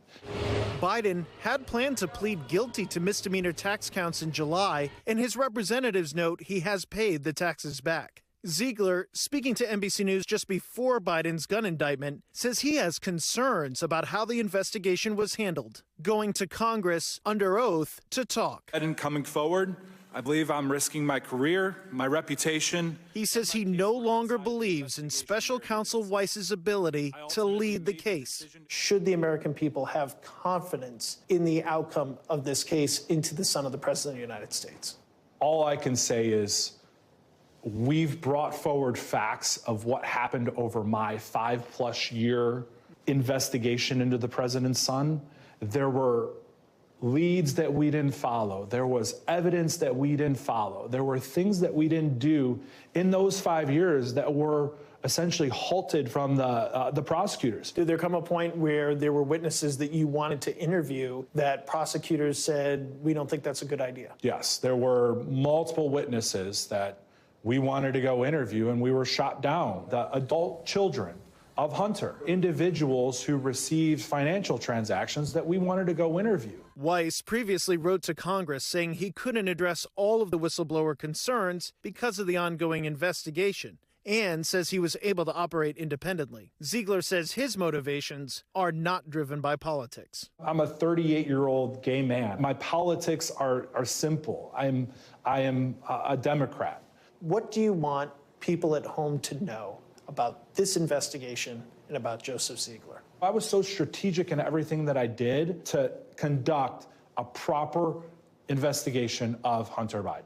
Biden had planned to plead guilty to misdemeanor tax counts in July, and his representatives note he has paid the taxes back. Ziegler, speaking to NBC News just before Biden's gun indictment, says he has concerns about how the investigation was handled, going to Congress under oath to talk. And coming forward, I believe I'm risking my career, my reputation. He says he no longer believes in Special Counsel Weiss's ability to lead the case. Should the American people have confidence in the outcome of this case into the son of the President of the United States? All I can say is we've brought forward facts of what happened over my 5+ year investigation into the president's son. There were leads that we didn't follow. There was evidence that we didn't follow. There were things that we didn't do in those 5 years that were essentially halted from the prosecutors. Did there come a point where there were witnesses that you wanted to interview that prosecutors said, we don't think that's a good idea? Yes, there were multiple witnesses that we wanted to go interview and we were shot down. The adult children of Hunter, individuals who received financial transactions that we wanted to go interview. Weiss previously wrote to Congress saying he couldn't address all of the whistleblower concerns because of the ongoing investigation, and says he was able to operate independently. Ziegler says his motivations are not driven by politics. I'm a 38-year-old gay man. My politics are simple. I am a Democrat. What do you want people at home to know about this investigation and about Joseph Ziegler? I was so strategic in everything that I did to conduct a proper investigation of Hunter Biden.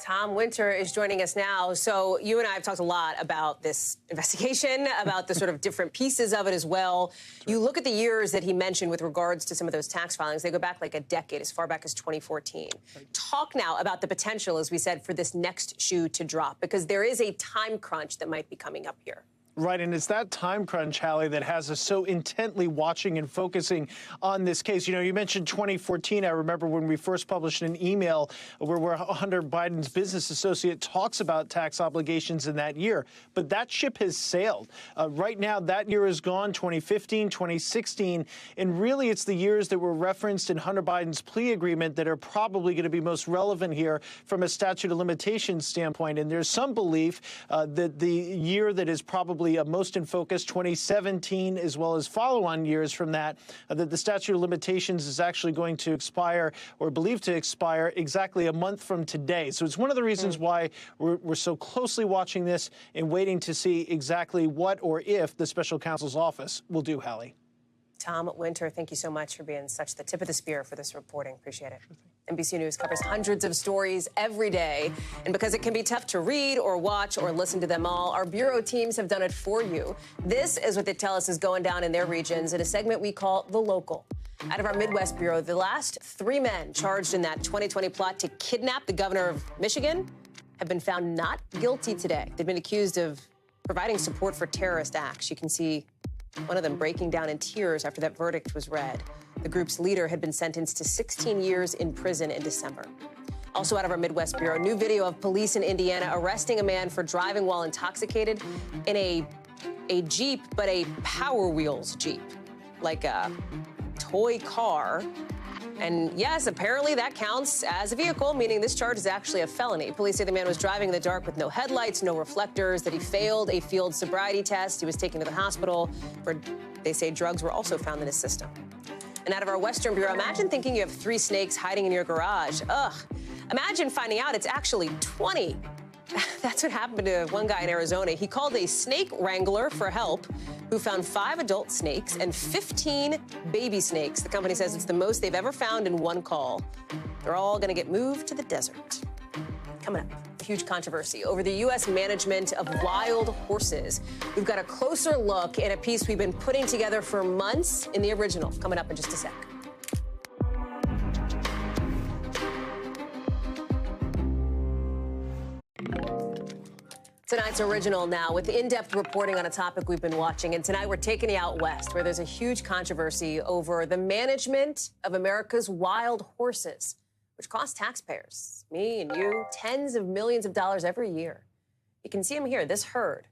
Tom Winter is joining us now. So you and I have talked a lot about this investigation, about the sort of different pieces of it as well. You look at the years that he mentioned with regards to some of those tax filings. They go back like a decade, as far back as 2014. Right. Talk now about the potential, as we said, for this next shoe to drop, because there is a time crunch that might be coming up here. Right, and it's that time crunch, Hallie, that has us so intently watching and focusing on this case. You know, you mentioned 2014. I remember when we first published an email where Hunter Biden's business associate talks about tax obligations in that year. But that ship has sailed. Right now, that year is gone, 2015, 2016. And really, it's the years that were referenced in Hunter Biden's plea agreement that are probably going to be most relevant here from a statute of limitations standpoint. And there's some belief that the year that is probably most in focus, 2017, as well as follow-on years from that, that the statute of limitations is actually going to expire, or believed to expire, exactly a month from today. So it's one of the reasons why we're so closely watching this and waiting to see exactly what or if the special counsel's office will do, Hallie. Tom Winter, thank you so much for being such the tip of the spear for this reporting. Appreciate it. NBC News covers hundreds of stories every day. And because it can be tough to read or watch or listen to them all, our bureau teams have done it for you. This is what they tell us is going down in their regions in a segment we call The Local. Out of our Midwest Bureau, the last 3 men charged in that 2020 plot to kidnap the governor of Michigan have been found not guilty today. They've been accused of providing support for terrorist acts. You can see one of them breaking down in tears after that verdict was read. The group's leader had been sentenced to 16 years in prison in December. Also out of our Midwest Bureau, new video of police in Indiana arresting a man for driving while intoxicated in a Jeep, but a Power Wheels Jeep, like a toy car. And yes, apparently that counts as a vehicle, meaning this charge is actually a felony. Police say the man was driving in the dark with no headlights, no reflectors, that he failed a field sobriety test. He was taken to the hospital for They say drugs were also found in his system. And out of our Western Bureau, imagine thinking you have 3 snakes hiding in your garage. Ugh. Imagine finding out it's actually 20. That's what happened to one guy in Arizona. He called a snake wrangler for help, who found 5 adult snakes and 15 baby snakes. The company says it's the most they've ever found in one call. They're all going to get moved to the desert. Coming up, a huge controversy over the U.S. management of wild horses. We've got a closer look in a piece we've been putting together for months in the original. Coming up in just a sec. Tonight's original now with in-depth reporting on a topic we've been watching. And tonight we're taking you out west, where there's a huge controversy over the management of America's wild horses, which cost taxpayers, me and you, tens of millions of dollars every year. You can see them here, this herd,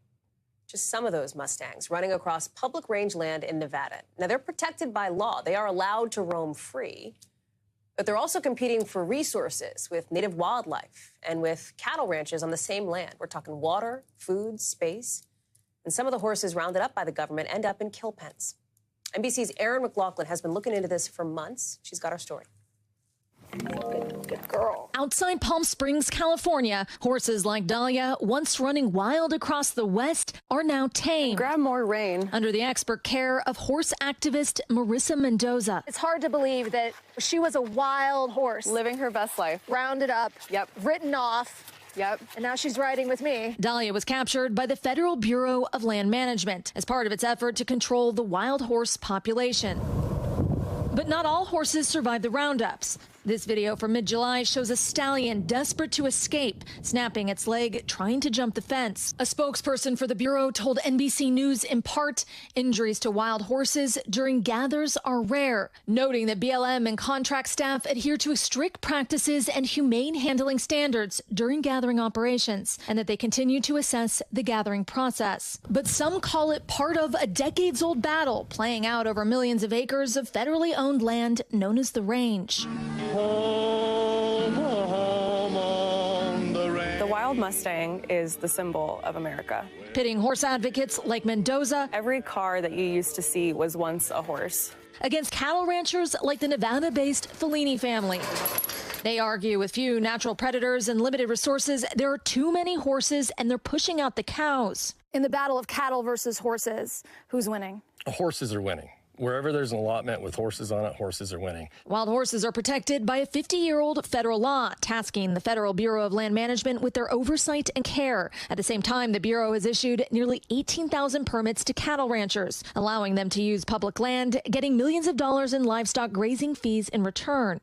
just some of those Mustangs running across public range land in Nevada. Now, they're protected by law. They are allowed to roam free. But they're also competing for resources with native wildlife and with cattle ranches on the same land. We're talking water, food, space. And some of the horses rounded up by the government end up in kill pens. NBC's Erin McLaughlin has been looking into this for months. She's got our story. Good girl. Outside Palm Springs, California, horses like Dahlia, once running wild across the West, are now tame. Grab more rain. Under the expert care of horse activist Marissa Mendoza. It's hard to believe that she was a wild horse. Living her best life. Rounded up. Yep. Written off. Yep. And now she's riding with me. Dahlia was captured by the Federal Bureau of Land Management as part of its effort to control the wild horse population. But not all horses survive the roundups. This video from mid-July shows a stallion desperate to escape, snapping its leg, trying to jump the fence. A spokesperson for the Bureau told NBC News in part, injuries to wild horses during gathers are rare, noting that BLM and contract staff adhere to strict practices and humane handling standards during gathering operations, and that they continue to assess the gathering process. But some call it part of a decades-old battle playing out over millions of acres of federally owned land known as the Range. The wild Mustang is the symbol of America. Pitting horse advocates like Mendoza. Every car that you used to see was once a horse. Against cattle ranchers like the Nevada-based Fellini family. They argue with few natural predators and limited resources, there are too many horses and they're pushing out the cows. In the battle of cattle versus horses, who's winning? Horses are winning. Wherever there's an allotment with horses on it, horses are winning. Wild horses are protected by a 50-year-old federal law, tasking the Federal Bureau of Land Management with their oversight and care. At the same time, the Bureau has issued nearly 18,000 permits to cattle ranchers, allowing them to use public land, getting millions of dollars in livestock grazing fees in return.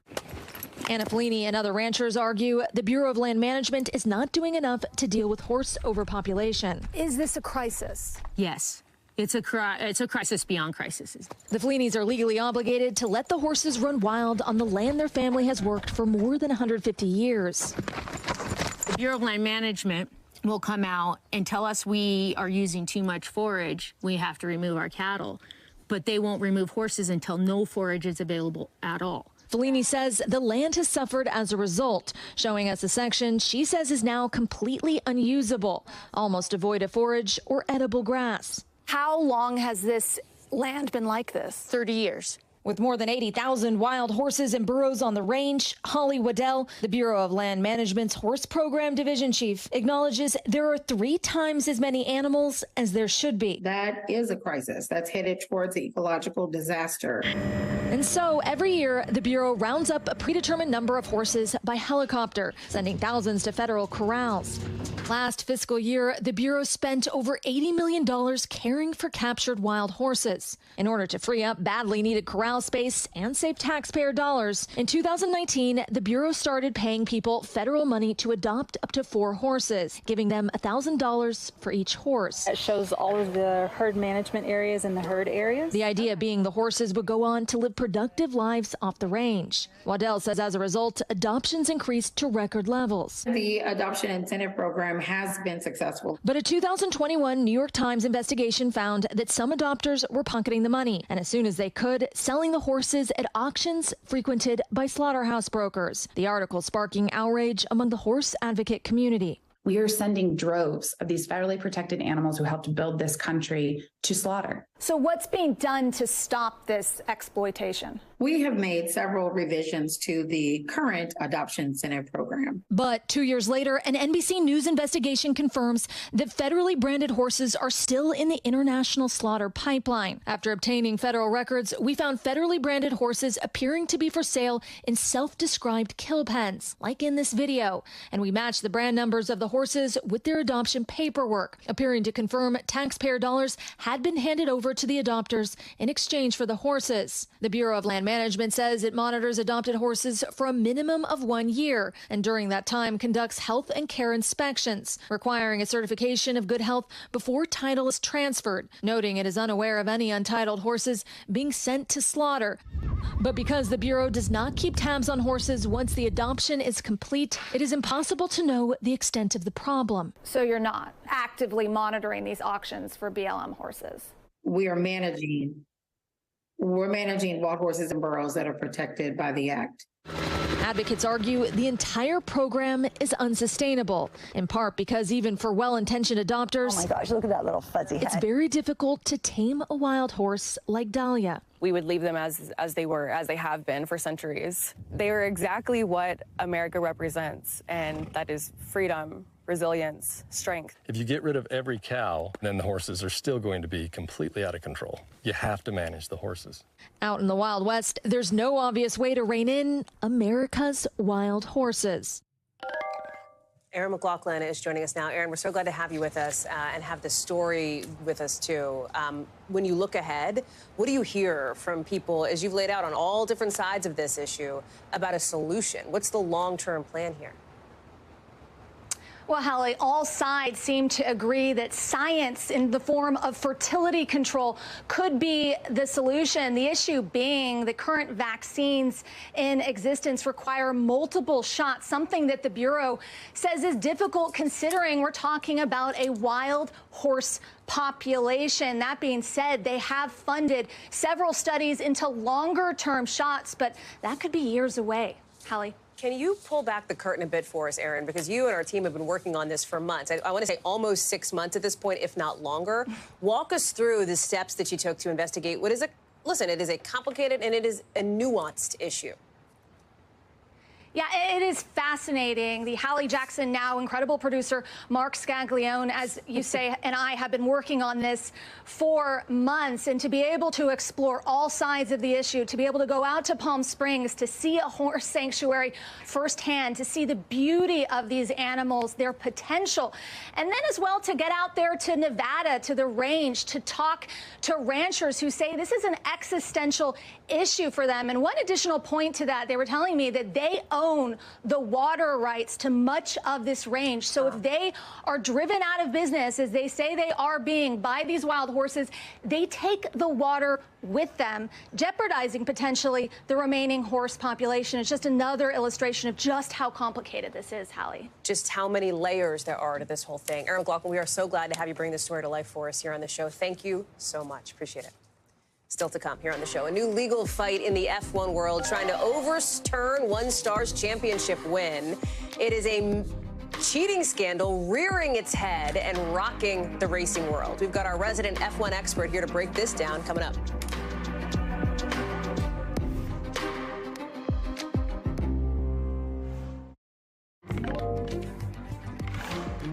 Anna Fellini and other ranchers argue the Bureau of Land Management is not doing enough to deal with horse overpopulation. Is this a crisis? Yes. It's a crisis beyond crises. The Fellinis are legally obligated to let the horses run wild on the land their family has worked for more than 150 years. The Bureau of Land Management will come out and tell us we are using too much forage. We have to remove our cattle. But they won't remove horses until no forage is available at all. Fellini says the land has suffered as a result, showing us a section she says is now completely unusable, almost devoid of forage or edible grass. How long has this land been like this? 30 years. With more than 80,000 wild horses and burros on the range, Hallie, the Bureau of Land Management's Horse Program Division Chief, acknowledges there are 3 times as many animals as there should be. That is a crisis that's headed towards ecological disaster. And so every year, the Bureau rounds up a predetermined number of horses by helicopter, sending thousands to federal corrals. Last fiscal year, the Bureau spent over $80 million caring for captured wild horses. In order to free up badly needed corral space and save taxpayer dollars, in 2019, the Bureau started paying people federal money to adopt up to 4 horses, giving them $1,000 for each horse. It shows all of the herd management areas and the herd areas. The idea being the horses would go on to live productive lives off the range. Waddell says as a result, adoptions increased to record levels. The adoption incentive program has been successful. But a 2021 New York Times investigation found that some adopters were pocketing the money, and as soon as they could, selling the horses at auctions frequented by slaughterhouse brokers. The article sparking outrage among the horse advocate community. We are sending droves of these federally protected animals who helped build this country to slaughter. So what's being done to stop this exploitation? We have made several revisions to the current adoption incentive program. But 2 years later, an NBC News investigation confirms that federally branded horses are still in the international slaughter pipeline. After obtaining federal records, we found federally branded horses appearing to be for sale in self-described kill pens, like in this video. And we matched the brand numbers of the horses with their adoption paperwork, appearing to confirm taxpayer dollars had been handed over to the adopters in exchange for the horses. The Bureau of Land Management says it monitors adopted horses for a minimum of 1 year, and during that time conducts health and care inspections, requiring a certification of good health before title is transferred, noting it is unaware of any untitled horses being sent to slaughter. But because the Bureau does not keep tabs on horses once the adoption is complete, it is impossible to know the extent of the problem. So you're not actively monitoring these auctions for BLM horses? We're managing wild horses and burros that are protected by the Act. Advocates argue the entire program is unsustainable, in part because even for well-intentioned adopters, oh my gosh, look at that little fuzzy head. It's very difficult to tame a wild horse like Dahlia. We would leave them as they have been for centuries. They are exactly what America represents, and that is freedom, resilience, strength. If you get rid of every cow, then the horses are still going to be completely out of control. You have to manage the horses. Out in the Wild West, there's no obvious way to rein in America's wild horses. Erin McLaughlin is joining us now. Erin, we're so glad to have you with us and have this story with us, too. When you look ahead, what do you hear from people, as you've laid out on all different sides of this issue, about a solution? What's the long-term plan here? Well, Hallie, all sides seem to agree that science in the form of fertility control could be the solution. The issue being the current vaccines in existence require multiple shots, something that the Bureau says is difficult considering we're talking about a wild horse population. That being said, they have funded several studies into longer-term shots, but that could be years away. Hallie? Can you pull back the curtain a bit for us, Erin? Because you and our team have been working on this for months. I want to say almost 6 months at this point, if not longer. Walk us through the steps that you took to investigate what is a, listen, it is a complicated and it is a nuanced issue. Yeah, it is fascinating. The Hallie Jackson, now incredible producer, Mark Scaglione, as you say, and I have been working on this for months. And to be able to explore all sides of the issue, to be able to go out to Palm Springs, to see a horse sanctuary firsthand, to see the beauty of these animals, their potential, and then as well to get out there to Nevada, to the range, to talk to ranchers who say this is an existential issue for them. And one additional point to that, they were telling me that they own the water rights to much of this range. So if they are driven out of business, as they say they are being by these wild horses, they take the water with them, jeopardizing potentially the remaining horse population. It's just another illustration of just how complicated this is, Hallie. Just how many layers there are to this whole thing. Erin McLaughlin, we are so glad to have you bring this story to life for us here on the show. Thank you so much. Appreciate it. Still to come here on the show, a new legal fight in the F1 world trying to overturn one star's championship win. It is a cheating scandal rearing its head and rocking the racing world. We've got our resident F1 expert here to break this down coming up.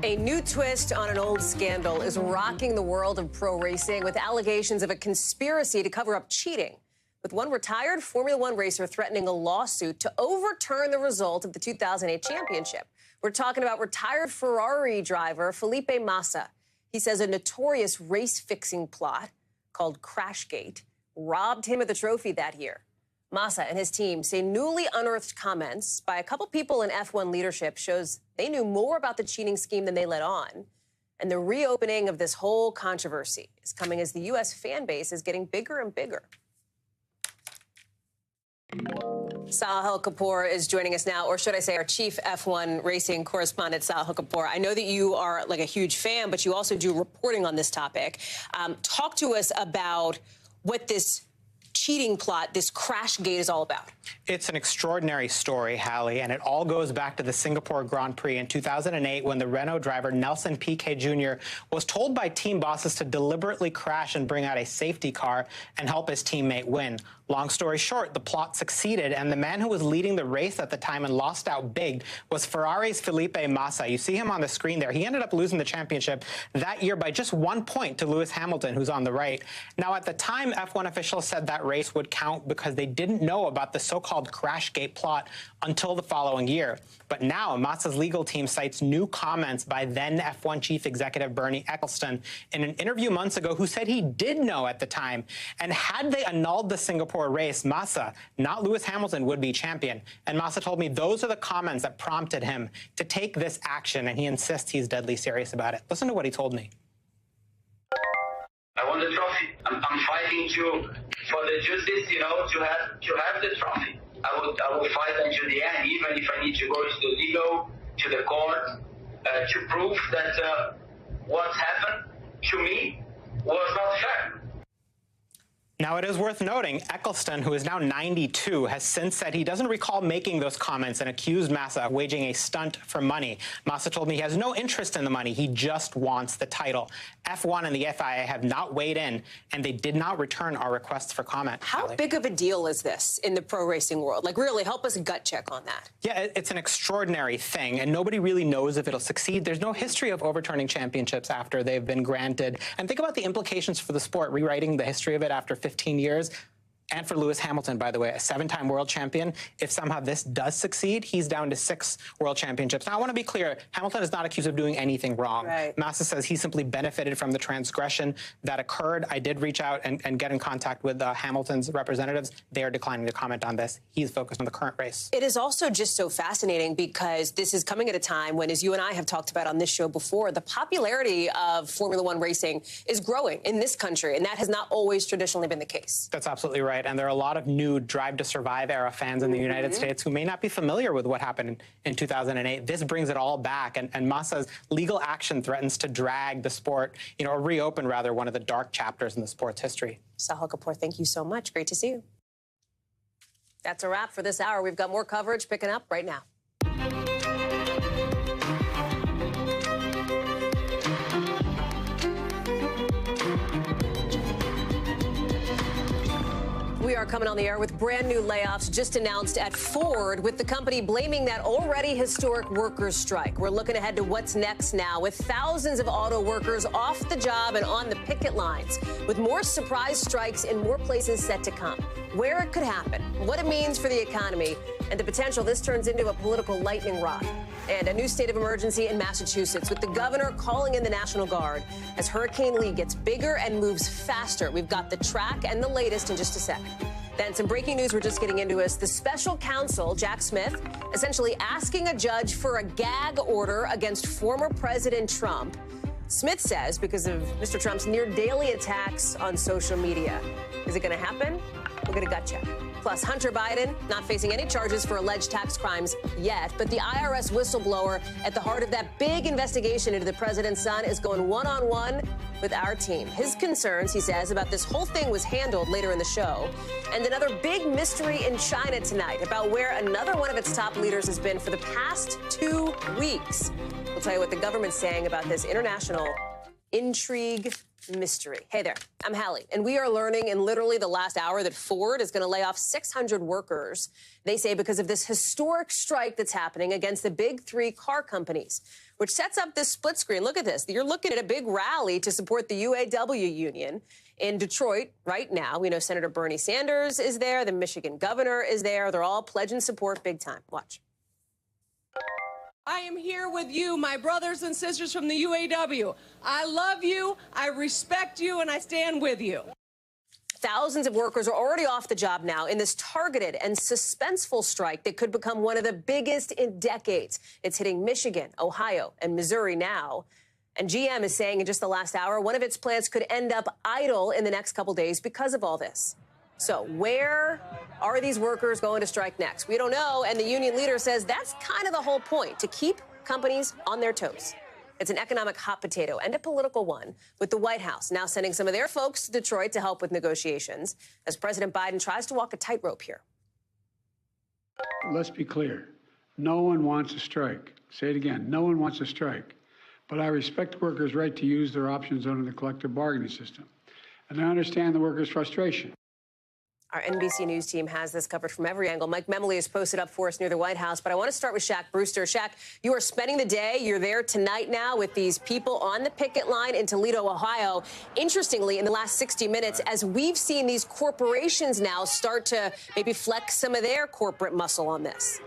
A new twist on an old scandal is rocking the world of pro racing with allegations of a conspiracy to cover up cheating, with one retired Formula One racer threatening a lawsuit to overturn the result of the 2008 championship. We're talking about retired Ferrari driver Felipe Massa. He says a notorious race-fixing plot called Crashgate robbed him of the trophy that year. Massa and his team say newly unearthed comments by a couple people in F1 leadership shows they knew more about the cheating scheme than they let on. And the reopening of this whole controversy is coming as the U.S. fan base is getting bigger and bigger. Sahil Kapoor is joining us now, or should I say our chief F1 racing correspondent, Sahil Kapoor. I know that you are like a huge fan, but you also do reporting on this topic. Talk to us about what this cheating plot this crash gate is all about. It's an extraordinary story, Hallie, and it all goes back to the Singapore Grand Prix in 2008 when the Renault driver Nelson Piquet Jr. was told by team bosses to deliberately crash and bring out a safety car and help his teammate win. Long story short, the plot succeeded, and the man who was leading the race at the time and lost out big was Ferrari's Felipe Massa. You see him on the screen there. He ended up losing the championship that year by just 1 point to Lewis Hamilton, who's on the right. Now, at the time, F1 officials said that race would count because they didn't know about the so-called Crashgate plot until the following year. But now, Massa's legal team cites new comments by then F1 chief executive Bernie Ecclestone in an interview months ago, who said he did know at the time. And had they annulled the Singapore race, Massa, not Lewis Hamilton, would be champion. And Massa told me those are the comments that prompted him to take this action, and he insists he's deadly serious about it. Listen to what he told me. I want the trophy. I'm fighting for the justice, you know, to have the trophy. I will fight until the end, even if I need to go to the legal, to the court, to prove that what happened to me was not fair. Now, it is worth noting, Ecclestone, who is now 92, has since said he doesn't recall making those comments and accused Massa of waging a stunt for money. Massa told me he has no interest in the money. He just wants the title. F1 and the FIA have not weighed in, and they did not return our requests for comment. How big of a deal is this in the pro racing world? Like, really, help us gut check on that. Yeah, it's an extraordinary thing, and nobody really knows if it'll succeed. There's no history of overturning championships after they've been granted. And think about the implications for the sport, rewriting the history of it after 15 years. And for Lewis Hamilton, by the way, a 7-time world champion. If somehow this does succeed, he's down to 6 world championships. Now, I want to be clear. Hamilton is not accused of doing anything wrong. Right. Massa says he simply benefited from the transgression that occurred. I did reach out and get in contact with Hamilton's representatives. They are declining to comment on this. He's focused on the current race. It is also just so fascinating because this is coming at a time when, as you and I have talked about on this show before, the popularity of Formula One racing is growing in this country, and that has not always traditionally been the case. That's absolutely right. And there are a lot of new Drive to Survive era fans in the United States who may not be familiar with what happened in 2008. This brings it all back, and Massa's legal action threatens to drag the sport, or reopen, rather, one of the dark chapters in the sport's history. Sahil Kapoor, thank you so much. Great to see you. That's a wrap for this hour. We've got more coverage picking up right now. We are coming on the air with brand new layoffs just announced at Ford, with the company blaming that already historic workers' strike. We're looking ahead to what's next now, with thousands of auto workers off the job and on the picket lines, with more surprise strikes in more places set to come. Where it could happen, what it means for the economy, and the potential this turns into a political lightning rod. And a new state of emergency in Massachusetts, with the governor calling in the National Guard as Hurricane Lee gets bigger and moves faster. We've got the track and the latest in just a sec. Then some breaking news we're just getting into is the special counsel, Jack Smith, essentially asking a judge for a gag order against former President Trump. Smith says because of Mr. Trump's near daily attacks on social media. Is it going to happen? We'll get a gut check. Plus, Hunter Biden not facing any charges for alleged tax crimes yet, but the IRS whistleblower at the heart of that big investigation into the president's son is going one-on-one with our team. His concerns, he says, about this whole thing was handled later in the show. And another big mystery in China tonight about where another one of its top leaders has been for the past 2 weeks. We'll tell you what the government's saying about this international intrigue mystery. Hey there, I'm Hallie, and we are learning in literally the last hour that Ford is going to lay off 600 workers, they say, because of this historic strike that's happening against the big 3 car companies, which sets up this split screen. Look at this. You're looking at a big rally to support the UAW union in Detroit right now. We know Senator Bernie Sanders is there. The Michigan governor is there. They're all pledging support big time. Watch. I am here with you, my brothers and sisters from the UAW. I love you, I respect you, and I stand with you. Thousands of workers are already off the job now in this targeted and suspenseful strike that could become one of the biggest in decades. It's hitting Michigan, Ohio, and Missouri now. And GM is saying in just the last hour, one of its plants could end up idle in the next couple days because of all this. So where are these workers going to strike next? We don't know, and the union leader says that's kind of the whole point, to keep companies on their toes. It's an economic hot potato and a political one, with the White House now sending some of their folks to Detroit to help with negotiations as President Biden tries to walk a tightrope here. Let's be clear. No one wants a strike. Say it again. No one wants a strike. But I respect workers' right to use their options under the collective bargaining system. And I understand the workers' frustration. Our NBC News team has this covered from every angle. Mike Memoli is posted up for us near the White House. But I want to start with Shaq Brewster. Shaq, you are spending the day. You're there tonight now with these people on the picket line in Toledo, Ohio. Interestingly, in the last 60 minutes, as we've seen these corporations now start to maybe flex some of their corporate muscle on this.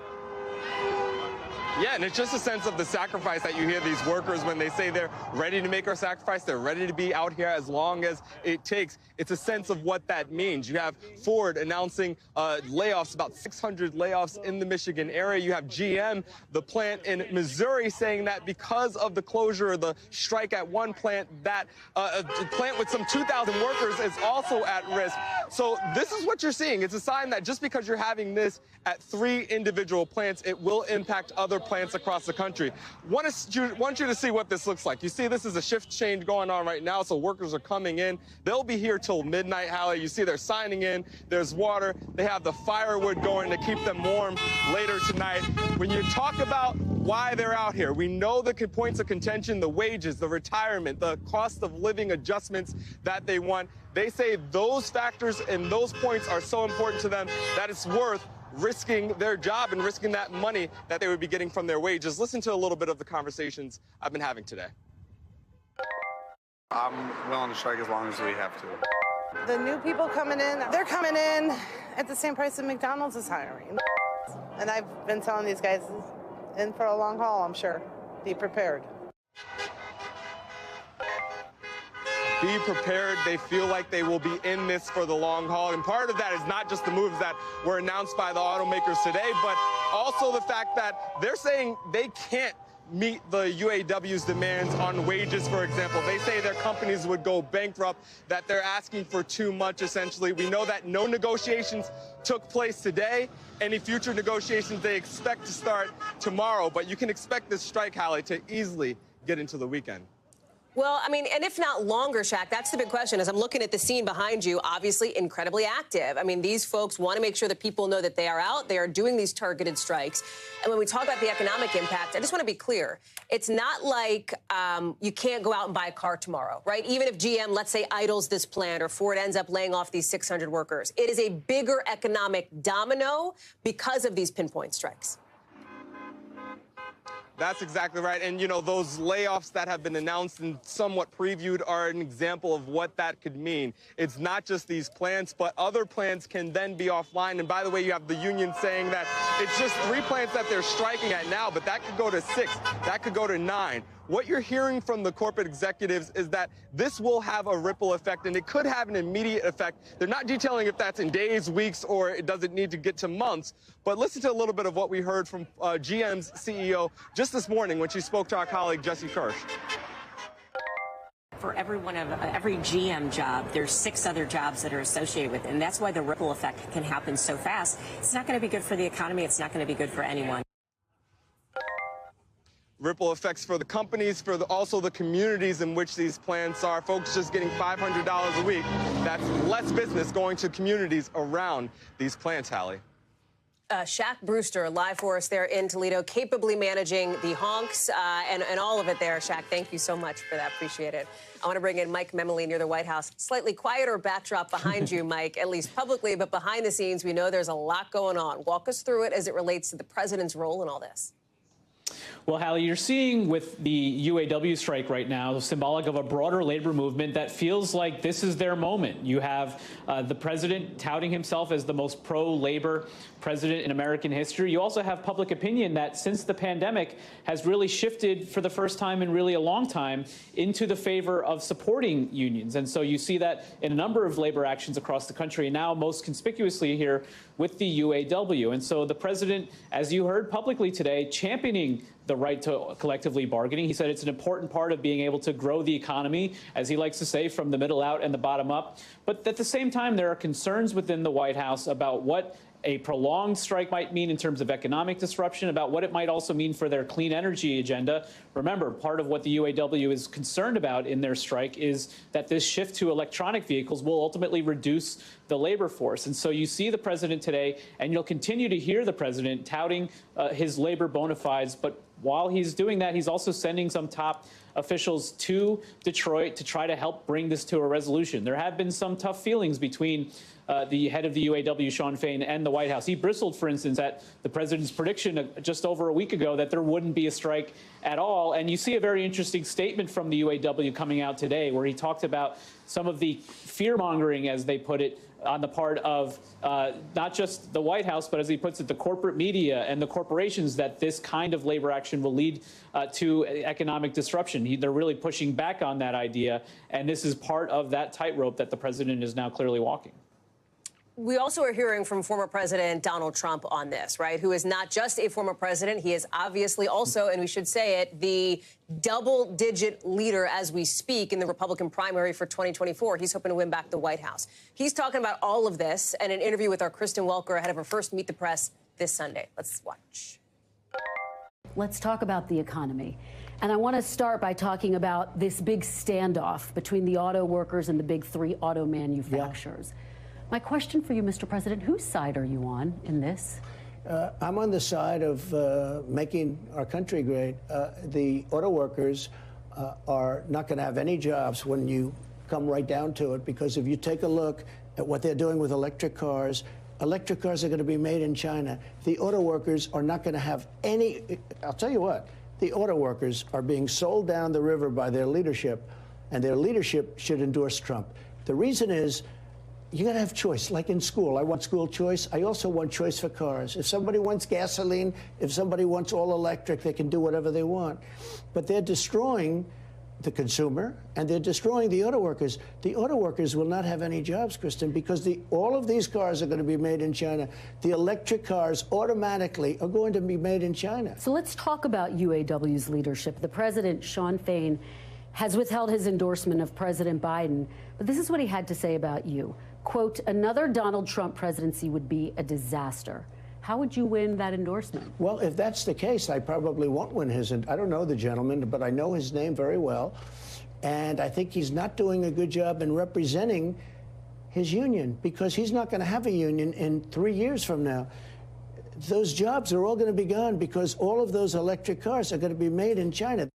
Yeah, and it's just a sense of the sacrifice that you hear these workers when they say they're ready to make our sacrifice, they're ready to be out here as long as it takes. It's a sense of what that means. You have Ford announcing layoffs, about 600 layoffs in the Michigan area. You have GM, the plant in Missouri, saying that because of the closure or the strike at one plant, that a plant with some 2,000 workers is also at risk. So this is what you're seeing. It's a sign that just because you're having this at 3 individual plants, it will impact other plants across the country. Want you to see what this looks like. You see, this is a shift change going on right now, so workers are coming in. They'll be here till midnight, Hallie. You see they're signing in. There's water. They have the firewood going to keep them warm later tonight. When you talk about why they're out here, we know the points of contention, the wages, the retirement, the cost of living adjustments that they want. They say those factors and those points are so important to them that it's worth risking their job and risking that money that they would be getting from their wages. Listen to a little bit of the conversations I've been having today. I'm willing to strike as long as we have to. The new people coming in, they're coming in at the same price that McDonald's is hiring. And I've been telling these guys, in for a long haul, I'm sure. Be prepared. Be prepared. They feel like they will be in this for the long haul. And part of that is not just the moves that were announced by the automakers today, but also the fact that they're saying they can't meet the UAW's demands on wages, for example. They say their companies would go bankrupt, that they're asking for too much, essentially. We know that no negotiations took place today. Any future negotiations they expect to start tomorrow. But you can expect this strike, Hallie, to easily get into the weekend. Well, I mean, and if not longer, Shaq, that's the big question. As I'm looking at the scene behind you, obviously incredibly active. I mean, these folks want to make sure that people know that they are out. They are doing these targeted strikes. And when we talk about the economic impact, I just want to be clear. It's not like you can't go out and buy a car tomorrow, right? Even if GM, let's say, idles this plant or Ford ends up laying off these 600 workers. It is a bigger economic domino because of these pinpoint strikes. That's exactly right. And, you know, those layoffs that have been announced and somewhat previewed are an example of what that could mean. It's not just these plants, but other plants can then be offline. And by the way, you have the union saying that it's just 3 plants that they're striking at now, but that could go to 6. That could go to 9. What you're hearing from the corporate executives is that this will have a ripple effect, and it could have an immediate effect. They're not detailing if that's in days, weeks, or it doesn't need to get to months. But listen to a little bit of what we heard from GM's CEO just this morning when she spoke to our colleague, Jesse Kirsch. For every GM job, there's 6 other jobs that are associated with it, and that's why the ripple effect can happen so fast. It's not going to be good for the economy. It's not going to be good for anyone. Ripple effects for the companies, for also the communities in which these plants are. Folks just getting $500 a week. That's less business going to communities around these plants, Hallie. Shaq Brewster, live for us there in Toledo, capably managing the honks and all of it there. Shaq, thank you so much for that. Appreciate it. I want to bring in Mike Memoli near the White House. Slightly quieter backdrop behind you, Mike, at least publicly, but behind the scenes, we know there's a lot going on. Walk us through it as it relates to the president's role in all this. Well, Hallie, you're seeing with the UAW strike right now, symbolic of a broader labor movement that feels like this is their moment. You have the president touting himself as the most pro-labor president in American history. You also have public opinion that since the pandemic has really shifted for the first time in really a long time into the favor of supporting unions. And so you see that in a number of labor actions across the country, and now most conspicuously here with the UAW. And so the president, as you heard publicly today, championing the right to collectively bargaining. He said it's an important part of being able to grow the economy, as he likes to say, from the middle out and the bottom up. But at the same time, there are concerns within the White House about what a prolonged strike might mean in terms of economic disruption, about what it might also mean for their clean energy agenda. Remember, part of what the UAW is concerned about in their strike is that this shift to electronic vehicles will ultimately reduce the labor force. And so you see the president today, and you'll continue to hear the president touting his labor bona fides. But while he's doing that, he's also sending some top officials to Detroit to try to help bring this to a resolution. There have been some tough feelings between the head of the UAW, Shawn Fain, and the White House. He bristled, for instance, at the president's prediction just over a week ago that there wouldn't be a strike at all. And you see a very interesting statement from the UAW coming out today, where he talked about some of the fear-mongering, as they put it, on the part of not just the White House, but as he puts it, the corporate media and the corporations, that this kind of labor action will lead to economic disruption. They're really pushing back on that idea, and this is part of that tightrope that the president is now clearly walking. We also are hearing from former President Donald Trump on this, right, who is not just a former president. He is obviously also, and we should say it, the double-digit leader as we speak in the Republican primary for 2024. He's hoping to win back the White House. He's talking about all of this in an interview with our Kristen Welker ahead of her first Meet the Press this Sunday. Let's watch. Let's talk about the economy. And I want to start by talking about this big standoff between the auto workers and the big three auto manufacturers. Yeah. My question for you, Mr. President, whose side are you on in this? I'm on the side of making our country great. The auto workers are not going to have any jobs when you come right down to it, because if you take a look at what they're doing with electric cars are going to be made in China. The auto workers are not going to have any. I'll tell you what, the auto workers are being sold down the river by their leadership, and their leadership should endorse Trump. The reason is, you got to have choice. Like in school, I want school choice. I also want choice for cars. If somebody wants gasoline, if somebody wants all electric, they can do whatever they want. But they're destroying the consumer, and they're destroying the auto workers. The auto workers will not have any jobs, Kristen, because all of these cars are going to be made in China. The electric cars automatically are going to be made in China. So let's talk about UAW's leadership. The president, Shawn Fain, has withheld his endorsement of President Biden, but this is what he had to say about you. Quote, another Donald Trump presidency would be a disaster. How would you win that endorsement? Well, if that's the case, I probably won't win his. I don't know the gentleman, but I know his name very well. And I think he's not doing a good job in representing his union, because he's not going to have a union in 3 years from now. Those jobs are all going to be gone because all of those electric cars are going to be made in China.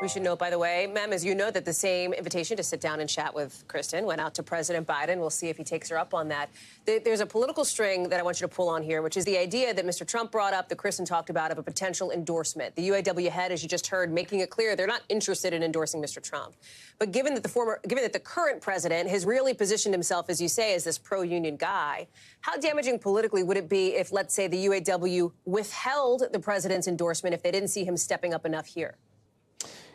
We should note, by the way, Mem, as you know, that the same invitation to sit down and chat with Kristen went out to President Biden. We'll see if he takes her up on that. There's a political string that I want you to pull on here, which is the idea that Mr. Trump brought up, that Kristen talked about, of a potential endorsement. The UAW head, as you just heard, making it clear they're not interested in endorsing Mr. Trump. But given that the current president has really positioned himself, as you say, as this pro-union guy, how damaging politically would it be if, let's say, the UAW withheld the president's endorsement if they didn't see him stepping up enough here?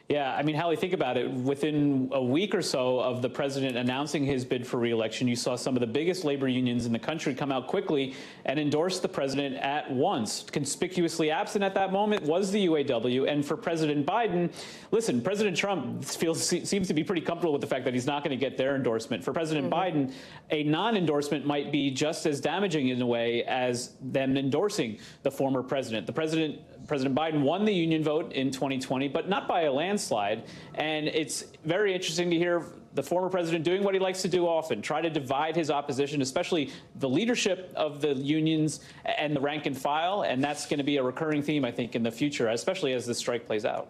Yeah, I mean, Hallie, think about it. Within a week or so of the president announcing his bid for re-election, you saw some of the biggest labor unions in the country come out quickly and endorse the president at once. Conspicuously absent at that moment was the UAW. And for President Biden, listen, President Trump seems to be pretty comfortable with the fact that he's not going to get their endorsement. For President Biden, a non-endorsement might be just as damaging in a way as them endorsing the former president. President Biden won the union vote in 2020, but not by a landslide. And it's very interesting to hear the former president doing what he likes to do often, try to divide his opposition, especially the leadership of the unions and the rank and file. And that's going to be a recurring theme, I think, in the future, especially as this strike plays out.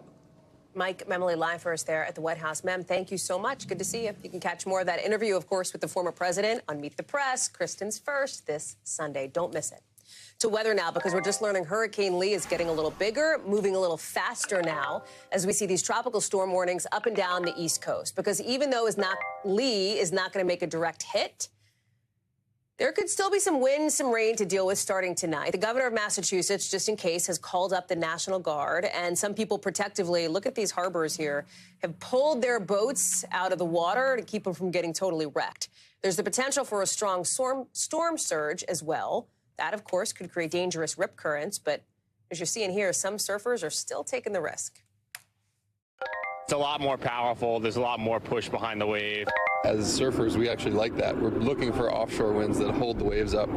Mike Memoli live for us there at the White House. Mem, thank you so much. Good to see you. You can catch more of that interview, of course, with the former president on Meet the Press, Kristen's First, this Sunday. Don't miss it. To weather now, because we're just learning Hurricane Lee is getting a little bigger, moving a little faster now, as we see these tropical storm warnings up and down the East Coast. Because even though Lee is not going to make a direct hit, there could still be some wind, some rain to deal with starting tonight. The governor of Massachusetts, just in case, has called up the National Guard, and some people protectively, look at these harbors here, have pulled their boats out of the water to keep them from getting totally wrecked. There's the potential for a strong storm surge as well. That, of course, could create dangerous rip currents, but as you're seeing here, some surfers are still taking the risk. It's a lot more powerful. There's a lot more push behind the wave. As surfers, we actually like that. We're looking for offshore winds that hold the waves up.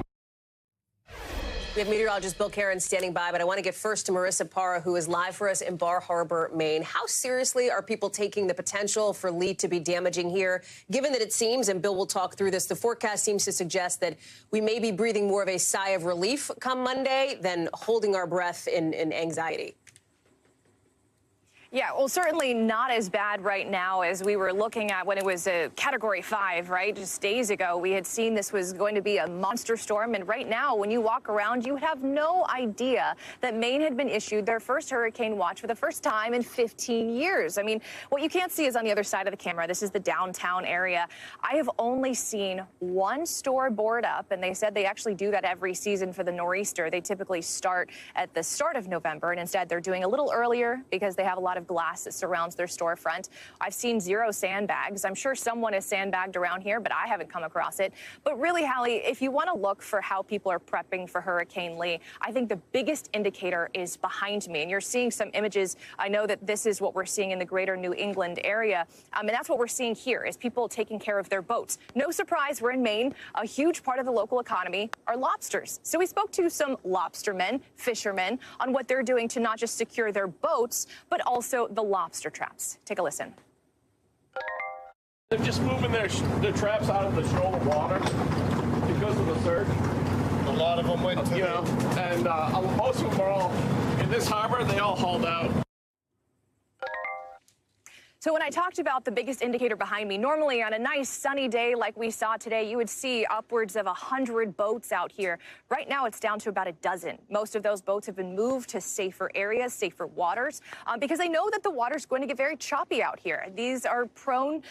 We have meteorologist Bill Karen standing by, but I want to get first to Marissa Parra, who is live for us in Bar Harbor, Maine. How seriously are people taking the potential for Lee to be damaging here, given that it seems, and Bill will talk through this, the forecast seems to suggest that we may be breathing more of a sigh of relief come Monday than holding our breath in anxiety? Yeah, well, certainly not as bad right now as we were looking at when it was a Category 5, right? Just days ago, we had seen this was going to be a monster storm. And right now, when you walk around, you have no idea that Maine had been issued their first hurricane watch for the first time in 15 years. I mean, what you can't see is on the other side of the camera. This is the downtown area. I have only seen one store board up, and they said they actually do that every season for the nor'easter. They typically start at the start of November, and instead they're doing a little earlier because they have a lot of glass that surrounds their storefront. I've seen zero sandbags. I'm sure someone is sandbagged around here, but I haven't come across it. But really, Hallie, if you want to look for how people are prepping for Hurricane Lee, I think the biggest indicator is behind me. And you're seeing some images. I know that this is what we're seeing in the greater New England area. And that's what we're seeing here is people taking care of their boats. No surprise, we're in Maine. A huge part of the local economy are lobsters. So we spoke to some lobstermen, fishermen, on what they're doing to not just secure their boats, but also the lobster traps. Take a listen. They're just moving their traps out of the shoal of water because of the surge. A lot of them went to and most of them are all in this harbor. They all hauled out. So when I talked about the biggest indicator behind me, normally on a nice sunny day like we saw today, you would see upwards of 100 boats out here. Right now, it's down to about a dozen. Most of those boats have been moved to safer areas, safer waters, because they know that the water's going to get very choppy out here. These are prone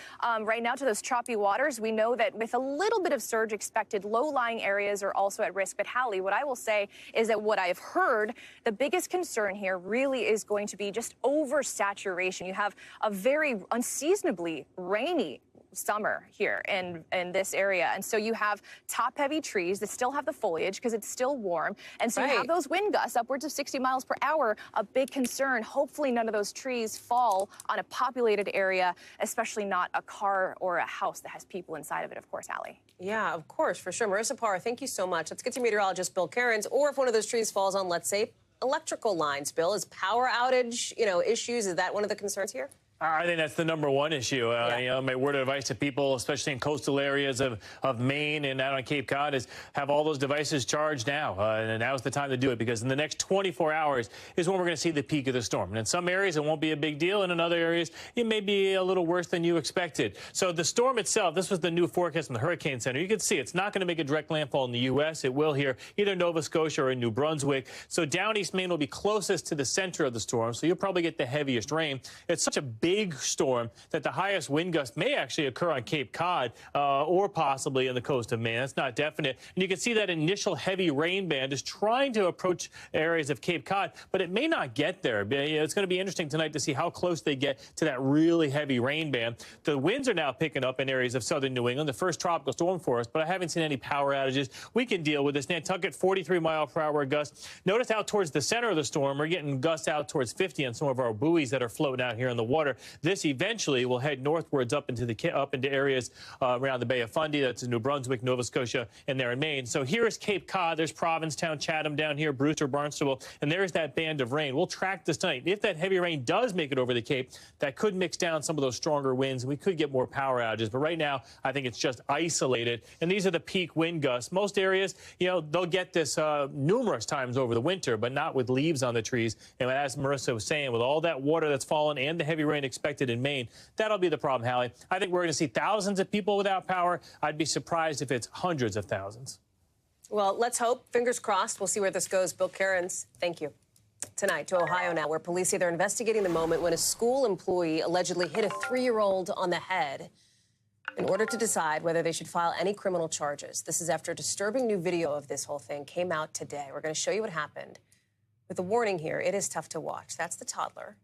right now to those choppy waters. We know that with a little bit of surge expected, low-lying areas are also at risk. But Hallie, what I will say is that what I've heard, the biggest concern here really is going to be just oversaturation. You have a very unseasonably rainy summer here in this area. And so you have top-heavy trees that still have the foliage because it's still warm. And so you have those wind gusts upwards of 60 miles per hour, a big concern. Hopefully none of those trees fall on a populated area, especially not a car or a house that has people inside of it, of course, Hallie. Yeah, of course, for sure. Marissa Parra, thank you so much. Let's get to meteorologist Bill Cairns, or if one of those trees falls on, let's say, electrical lines. Bill, is power outage, issues, is that one of the concerns here? I think that's the number-one issue. My word of advice to people, especially in coastal areas of Maine and out on Cape Cod, is have all those devices charged now. And now's the time to do it, because in the next 24 hours is when we're going to see the peak of the storm. And in some areas, it won't be a big deal. And in other areas, it may be a little worse than you expected. So the storm itself, this was the new forecast from the Hurricane Center. You can see it's not going to make a direct landfall in the U.S. It will here, either Nova Scotia or in New Brunswick. So down East Maine will be closest to the center of the storm. So you'll probably get the heaviest rain. It's such a big storm that the highest wind gust may actually occur on Cape Cod or possibly in the coast of Maine. That's not definite. And you can see that initial heavy rain band is trying to approach areas of Cape Cod, but it may not get there. It's going to be interesting tonight to see how close they get to that really heavy rain band. The winds are now picking up in areas of southern New England, the first tropical storm for us, but I haven't seen any power outages. We can deal with this. Nantucket, 43-mile-per-hour gusts. Notice out towards the center of the storm, we're getting gusts out towards 50 on some of our buoys that are floating out here in the water. This eventually will head northwards up into areas around the Bay of Fundy. That's in New Brunswick, Nova Scotia, and there in Maine. So here is Cape Cod. There's Provincetown, Chatham down here, Brewster, Barnstable, and there's that band of rain. We'll track this tonight. If that heavy rain does make it over the Cape, that could mix down some of those stronger winds, and we could get more power outages. But right now, I think it's just isolated, and these are the peak wind gusts. Most areas, they'll get this numerous times over the winter, but not with leaves on the trees. And as Marissa was saying, with all that water that's fallen and the heavy rain expected in Maine, that'll be the problem, Hallie. I think we're going to see thousands of people without power. I'd be surprised if it's hundreds of thousands. Well, let's hope. Fingers crossed. We'll see where this goes. Bill Cairns, thank you. Tonight to Ohio now, where police say they're investigating the moment when a school employee allegedly hit a 3-year-old on the head in order to decide whether they should file any criminal charges. This is after a disturbing new video of this whole thing came out today. We're going to show you what happened. With a warning here, it is tough to watch. That's the toddler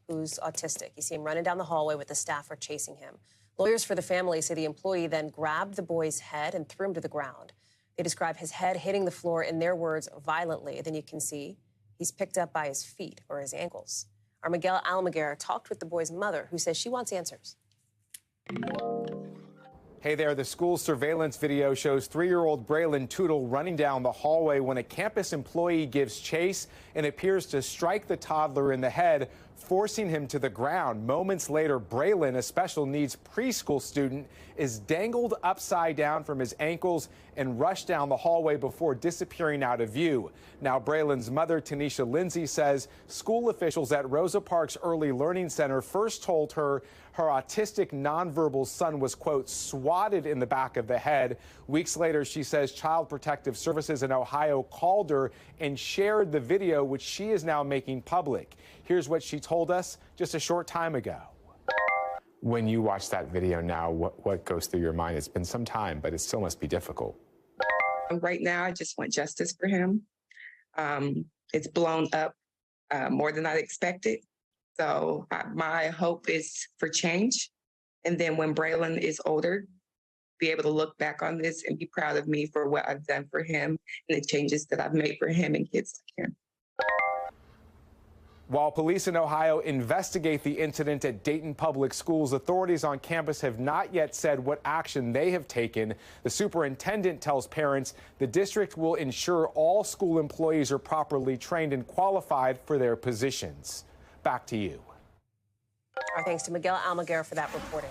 who's autistic. You see him running down the hallway with the staff are chasing him. Lawyers for the family say the employee then grabbed the boy's head and threw him to the ground. They describe his head hitting the floor, in their words, violently. Then you can see he's picked up by his feet or his ankles. Our Miguel Almaguer talked with the boy's mother, who says she wants answers. Hey there, the school surveillance video shows 3-year-old Braylon Tootle running down the hallway when a campus employee gives chase and appears to strike the toddler in the head, forcing him to the ground. Moments later, Braylon, a special needs preschool student, is dangled upside down from his ankles and rushed down the hallway before disappearing out of view. Now, Braylon's mother, Tanisha Lindsay, says school officials at Rosa Parks Early Learning Center first told her her autistic nonverbal son was, quote, swatted in the back of the head. Weeks later, she says Child Protective Services in Ohio called her and shared the video, which she is now making public. Here's what she told us just a short time ago. When you watch that video now, what goes through your mind? It's been some time, but it still must be difficult. Right now, I just want justice for him. It's blown up more than I expected. So my hope is for change. And then when Braylon is older, be able to look back on this and be proud of me for what I've done for him and the changes that I've made for him and kids like him. While police in Ohio investigate the incident at Dayton Public Schools, authorities on campus have not yet said what action they have taken. The superintendent tells parents the district will ensure all school employees are properly trained and qualified for their positions. Back to you. Our thanks to Miguel Almaguer for that reporting.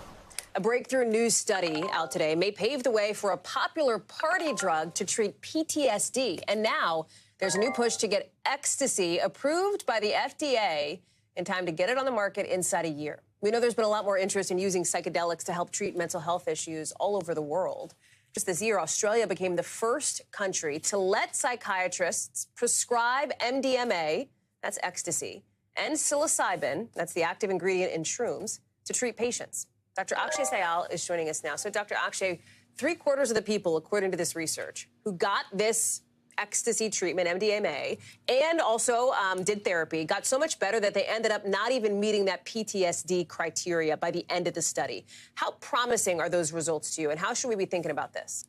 A breakthrough new study out today may pave the way for a popular party drug to treat PTSD. And now there's a new push to get ecstasy approved by the FDA in time to get it on the market inside a year. We know there's been a lot more interest in using psychedelics to help treat mental health issues all over the world. Just this year, Australia became the first country to let psychiatrists prescribe MDMA, that's ecstasy, and psilocybin, that's the active ingredient in shrooms, to treat patients. Dr. Akshay Sayal is joining us now. So, Dr. Akshay, 3/4 of the people, according to this research, who got this ecstasy treatment, MDMA, and also did therapy, got so much better that they ended up not even meeting that PTSD criteria by the end of the study. How promising are those results to you, and how should we be thinking about this?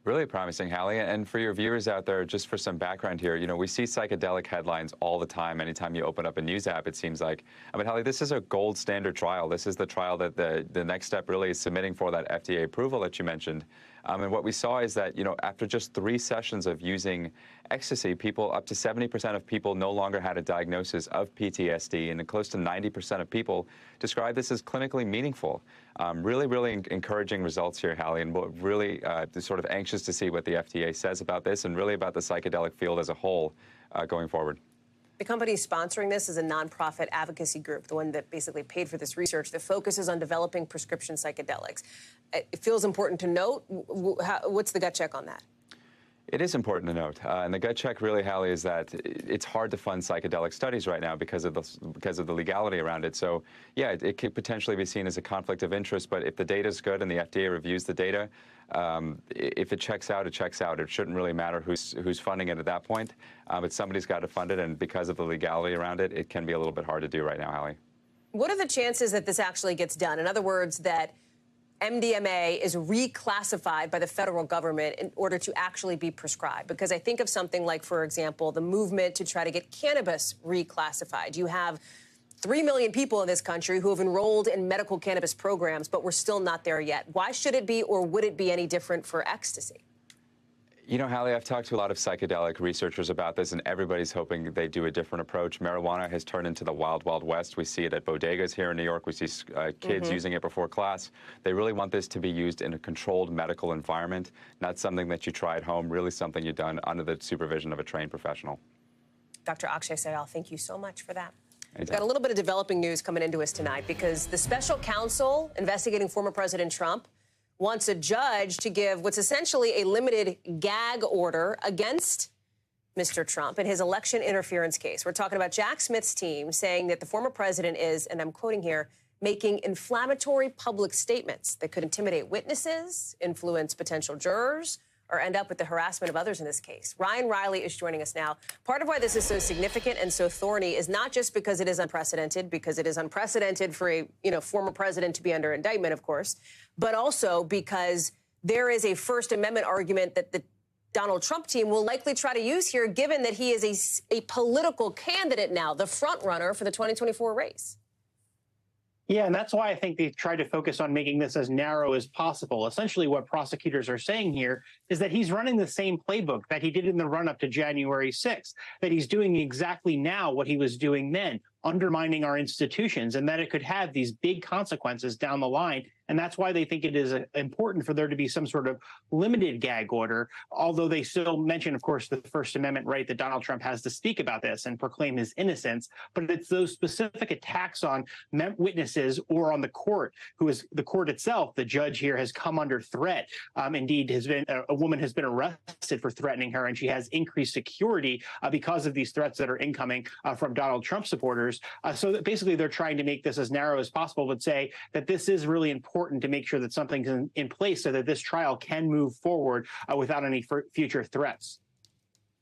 Really promising, Hallie. And for your viewers out there, just for some background here, you know, we see psychedelic headlines all the time. Anytime you open up a news app, it seems like. I mean, Hallie, this is a gold standard trial. This is the trial that the next step really is submitting for that FDA approval that you mentioned. And what we saw is that, you know, after just 3 sessions of using ecstasy, people, up to 70% of people no longer had a diagnosis of PTSD, and close to 90% of people describe this as clinically meaningful. Really encouraging results here, Hallie, and we're really sort of anxious to see what the FDA says about this and really about the psychedelic field as a whole going forward. The company sponsoring this is a nonprofit advocacy group, the one that basically paid for this research that focuses on developing prescription psychedelics. It feels important to note. What's the gut check on that? It is important to note, and the gut check really, Hallie, is that it's hard to fund psychedelic studies right now because of the legality around it. So, yeah, it could potentially be seen as a conflict of interest. But if the data is good and the FDA reviews the data, if it checks out, it checks out. It shouldn't really matter who's funding it at that point. But somebody's got to fund it, and because of the legality around it, it can be a little bit hard to do right now, Hallie. What are the chances that this actually gets done? In other words, that MDMA is reclassified by the federal government in order to actually be prescribed? Because I think of something like, for example, the movement to try to get cannabis reclassified. You have 3 million people in this country who have enrolled in medical cannabis programs, but we're still not there yet. Why should it be, or would it be any different for ecstasy? You know, Hallie, I've talked to a lot of psychedelic researchers about this, and everybody's hoping they do a different approach. Marijuana has turned into the wild, wild west. We see it at bodegas here in New York. We see kids using it before class. They really want this to be used in a controlled medical environment, not something that you try at home, really something you've done under the supervision of a trained professional. Dr. Akshay Sayal, thank you so much for that. We've Anytime. got a little bit of developing news coming into us tonight because the special counsel investigating former President Trump wants a judge to give what's essentially a limited gag order against Mr. Trump in his election interference case. We're talking about Jack Smith's team saying that the former president is, and I'm quoting here, making inflammatory public statements that could intimidate witnesses, influence potential jurors, or end up with the harassment of others in this case. Ryan Riley is joining us now. Part of why this is so significant and so thorny is not just because it is unprecedented, because it is unprecedented for a former president to be under indictment, of course, but also because there is a First Amendment argument that the Donald Trump team will likely try to use here, given that he is a political candidate now, the front runner for the 2024 race. Yeah, and that's why I think they've tried to focus on making this as narrow as possible. Essentially, what prosecutors are saying here is that he's running the same playbook that he did in the run-up to January 6th, that he's doing exactly now what he was doing then, undermining our institutions, and that it could have these big consequences down the line. And that's why they think it is important for there to be some sort of limited gag order, although they still mention, of course, the First Amendment right that Donald Trump has to speak about this and proclaim his innocence. But it's those specific attacks on witnesses or on the court, who is the court itself. The judge here has come under threat. Indeed, a woman has been arrested for threatening her, and she has increased security because of these threats that are incoming from Donald Trump supporters. So that basically they're trying to make this as narrow as possible, but say that this is really important to make sure that something's in place so that this trial can move forward without any future threats.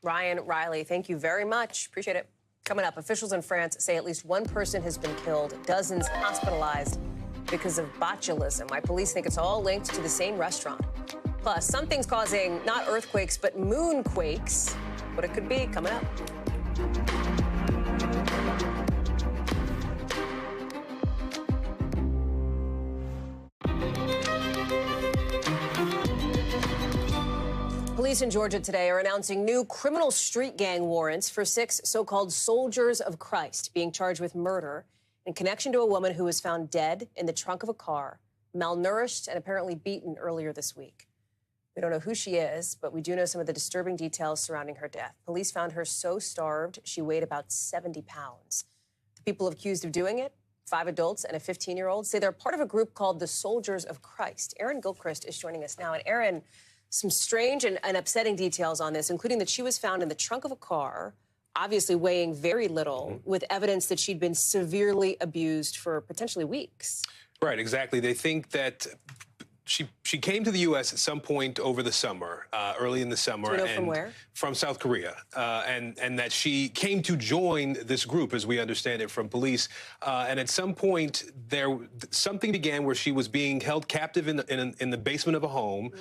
Ryan Riley, thank you very much. Appreciate it. Coming up, officials in France say at least one person has been killed, dozens hospitalized because of botulism. Why police think it's all linked to the same restaurant. Plus, something's causing not earthquakes, but moonquakes. What it could be, coming up. Police in Georgia today are announcing new criminal street gang warrants for 6 so-called soldiers of Christ being charged with murder in connection to a woman who was found dead in the trunk of a car, malnourished and apparently beaten earlier this week. We don't know who she is, but we do know some of the disturbing details surrounding her death. Police found her so starved she weighed about 70 pounds. The people accused of doing it, 5 adults and a 15-year-old, say they're part of a group called the Soldiers of Christ. Aaron Gilchrist is joining us now. And Aaron, some strange and upsetting details on this, including that she was found in the trunk of a car, obviously weighing very little, with evidence that she'd been severely abused for potentially weeks. Right, exactly. They think that she came to the U.S. at some point over the summer, early in the summer. Do you know from where? From South Korea, and that she came to join this group, as we understand it from police. And at some point, something began where she was being held captive in the basement of a home.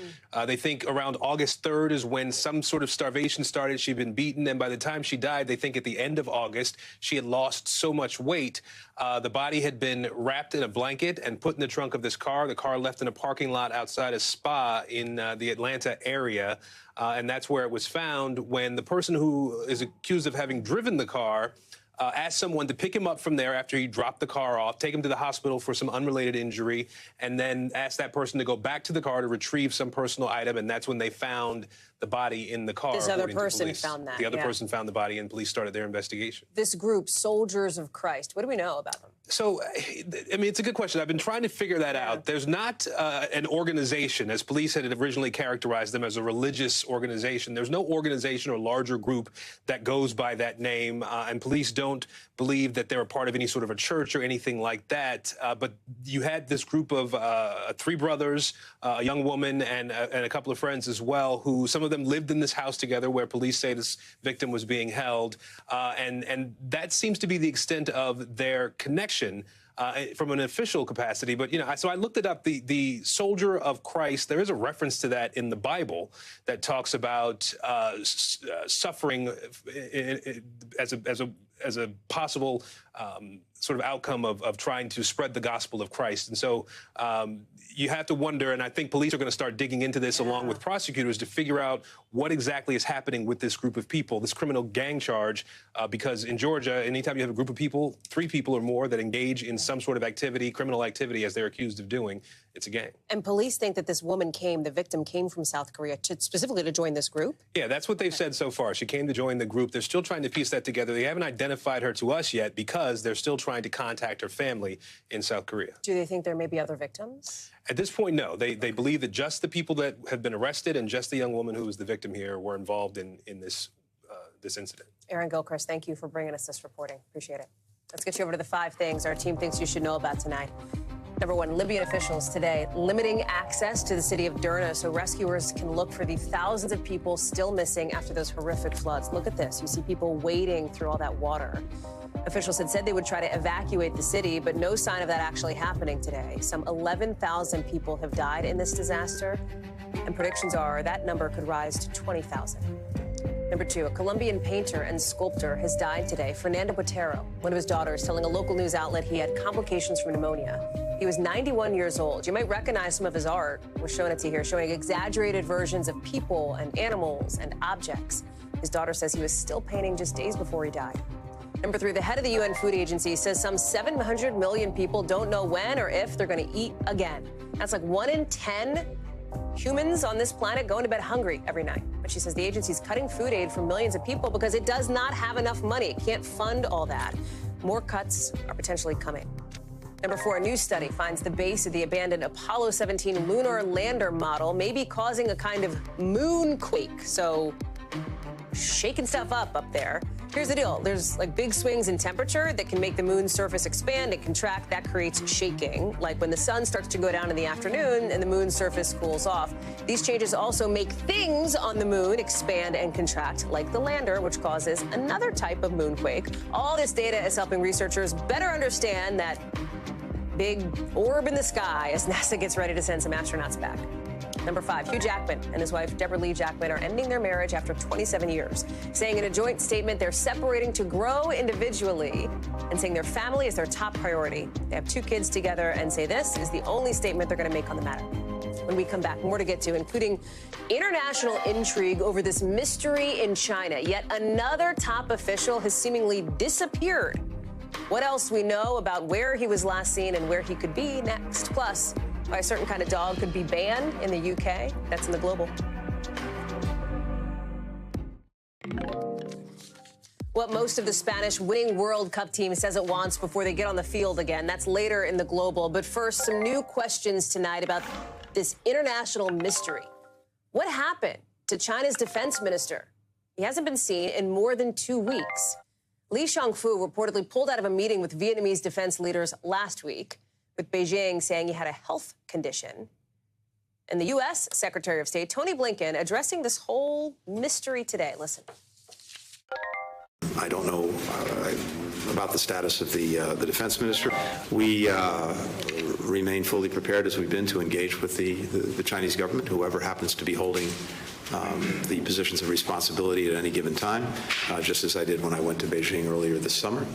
They think around August 3rd is when some sort of starvation started. She'd been beaten, and by the time she died, they think at the end of August, she had lost so much weight. The body had been wrapped in a blanket and put in the trunk of this car. The car left in a parking lot outside a spa in the Atlanta area. And that's where it was found when the person who is accused of having driven the car asked someone to pick him up from there after he dropped the car off, take him to the hospital for some unrelated injury, and then asked that person to go back to the car to retrieve some personal item. And that's when they found the body in the car. This other person found that. The other person found the body, and police started their investigation. This group, Soldiers of Christ, what do we know about them? So, I mean, it's a good question. I've been trying to figure that out. There's not an organization, as police had originally characterized them as a religious organization. There's no organization or larger group that goes by that name, and police don't believe that they're a part of any sort of a church or anything like that. But you had this group of 3 brothers, a young woman, and a couple of friends as well, who some of them lived in this house together where police say this victim was being held. And that seems to be the extent of their connection from an official capacity. But, you know, so I looked it up. The Soldier of Christ, there is a reference to that in the Bible that talks about suffering as a possible sort of outcome of trying to spread the gospel of Christ. And so you have to wonder, and I think police are going to start digging into this along with prosecutors to figure out what exactly is happening with this group of people, this criminal gang charge, because in Georgia, anytime you have a group of people, 3 people or more that engage in some sort of activity, criminal activity, as they're accused of doing, it's a gang. And police think that this woman the victim came from South Korea specifically to join this group? Yeah, that's what they've said so far. She came to join the group. They're still trying to piece that together. They haven't identified her to us yet because they're still trying to contact her family in South Korea. Do they think there may be other victims? At this point, no. They believe that just the people that have been arrested and just the young woman who was the victim here were involved in this incident. Aaron Gilchrist, thank you for bringing us this reporting. Appreciate it. Let's get you over to the 5 things our team thinks you should know about tonight. Number 1, Libyan officials today limiting access to the city of Derna so rescuers can look for the thousands of people still missing after those horrific floods. Look at this. You see people wading through all that water. Officials had said they would try to evacuate the city, but no sign of that actually happening today. Some 11,000 people have died in this disaster, and predictions are that number could rise to 20,000. Number 2, a Colombian painter and sculptor has died today. Fernando Botero, one of his daughters, telling a local news outlet he had complications from pneumonia. He was 91 years old. You might recognize some of his art. We're showing it to you here, showing exaggerated versions of people and animals and objects. His daughter says he was still painting just days before he died. Number 3, the head of the UN Food Agency says some 700 million people don't know when or if they're going to eat again. That's like 1 in 10 humans on this planet going to bed hungry every night. But she says the agency's cutting food aid for millions of people because it does not have enough money. It can't fund all that. More cuts are potentially coming. Number 4, a new study finds the base of the abandoned Apollo 17 lunar lander model may be causing a kind of moonquake. So shaking stuff up there. Here's the deal. There's like big swings in temperature that can make the moon's surface expand and contract. That creates shaking, like when the sun starts to go down in the afternoon and the moon's surface cools off. These changes also make things on the moon expand and contract, like the lander, which causes another type of moonquake. All this data is helping researchers better understand that big orb in the sky as NASA gets ready to send some astronauts back. Number 5, Hugh Jackman and his wife, Deborah Lee Jackman, are ending their marriage after 27 years, saying in a joint statement they're separating to grow individually and saying their family is their top priority. They have 2 kids together and say this is the only statement they're going to make on the matter. When we come back, more to get to, including international intrigue over this mystery in China. Yet another top official has seemingly disappeared. What else we know about where he was last seen and where he could be next. Plus, why a certain kind of dog could be banned in the UK. That's in the Global. What most of the Spanish winning World Cup team says it wants before they get on the field again. That's later in the Global. But first, some new questions tonight about this international mystery. What happened to China's defense minister? He hasn't been seen in more than 2 weeks. Li Shangfu reportedly pulled out of a meeting with Vietnamese defense leaders last week, with Beijing saying he had a health condition. And the U.S. Secretary of State, Tony Blinken, addressing this whole mystery today. Listen. I don't know about the status of the defense minister. We remain fully prepared, as we've been, to engage with the Chinese government, whoever happens to be holding the positions of responsibility at any given time, just as I did when I went to Beijing earlier this summer.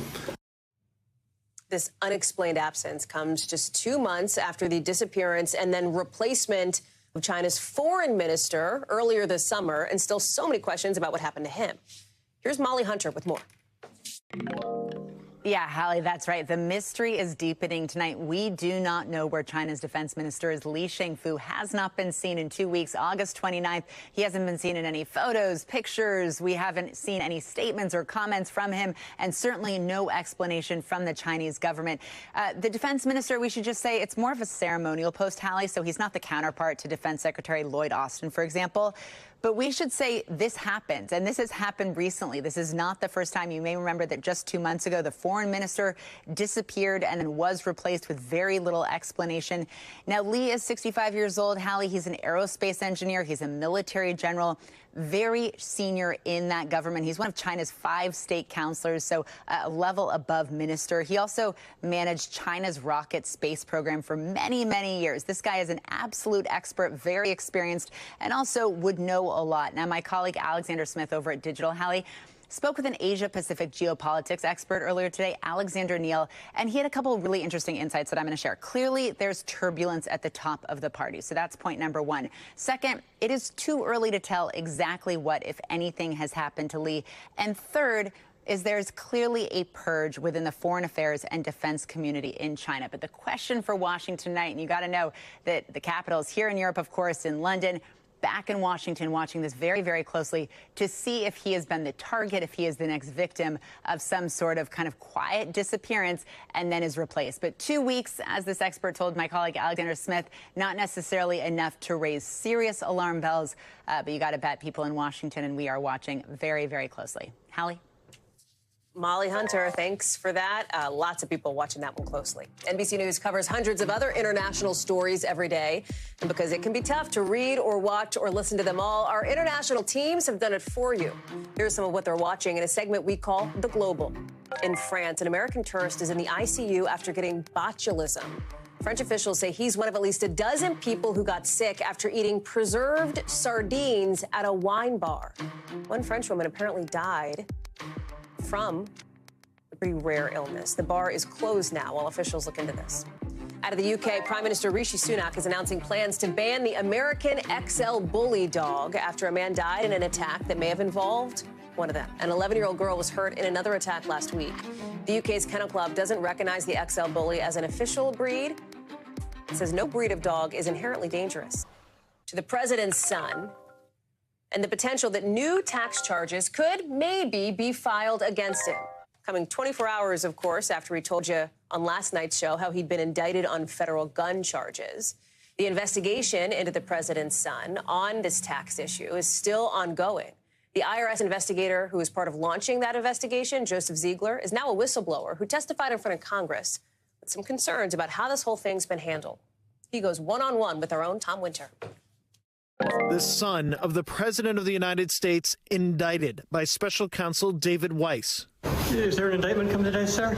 This unexplained absence comes just 2 months after the disappearance and then replacement of China's foreign minister earlier this summer, and still so many questions about what happened to him. Here's Molly Hunter with more. Yeah, Hallie, that's right. The mystery is deepening tonight. We do not know where China's defense minister is. Li Shangfu has not been seen in 2 weeks. August 29th, he hasn't been seen in any photos, pictures. We haven't seen any statements or comments from him, and certainly no explanation from the Chinese government. The defense minister, we should just say, it's more of a ceremonial post, Hallie, so he's not the counterpart to Defense Secretary Lloyd Austin, for example. But we should say this happened, and this has happened recently. This is not the first time. You may remember that just 2 months ago, the foreign minister disappeared and then was replaced with very little explanation. Now, Lee is 65 years old. Hallie, he's an aerospace engineer. He's a military general, very senior in that government. He's one of China's 5 state counselors, so a level above minister. He also managed China's rocket space program for many, many years. This guy is an absolute expert, very experienced, and also would know a lot. Now, my colleague Alexander Smith over at Digital, Hallie, spoke with an Asia-Pacific geopolitics expert earlier today, Alexander Neal, and he had a couple of really interesting insights that I'm going to share. Clearly, there's turbulence at the top of the party, so that's point number 1. Second, it is too early to tell exactly what, if anything, has happened to Lee. And third, there's clearly a purge within the foreign affairs and defense community in China. But the question for Washington tonight, and you got to know that the capital is here in Europe, of course, in London, back in Washington, watching this very, very closely to see if he has been the target, if he is the next victim of some sort of kind of quiet disappearance and then is replaced. But 2 weeks, as this expert told my colleague Alexander Smith, not necessarily enough to raise serious alarm bells. But you got to bet people in Washington, and we are watching very, very closely. Hallie? Molly Hunter, thanks for that. Lots of people watching that one closely. NBC News covers hundreds of other international stories every day. And because it can be tough to read or watch or listen to them all, our international teams have done it for you. Here's some of what they're watching in a segment we call The Global. In France, an American tourist is in the ICU after getting botulism. French officials say he's one of at least a dozen people who got sick after eating preserved sardines at a wine bar. One French woman apparently died from a pretty rare illness. The bar is closed now while officials look into this. Out of the UK, Prime Minister Rishi Sunak is announcing plans to ban the American XL Bully dog after a man died in an attack that may have involved one of them. An 11-year-old girl was hurt in another attack last week. The UK's Kennel Club doesn't recognize the XL Bully as an official breed. It says no breed of dog is inherently dangerous. To the president's son and the potential that new tax charges could maybe be filed against him. Coming 24 hours, of course, after we told you on last night's show how he'd been indicted on federal gun charges. The investigation into the president's son on this tax issue is still ongoing. The IRS investigator who was part of launching that investigation, Joseph Ziegler, is now a whistleblower who testified in front of Congress with some concerns about how this whole thing's been handled. He goes one-on-one with our own Tom Winter. The son of the President of the United States indicted by Special Counsel David Weiss. Is there an indictment come today, sir?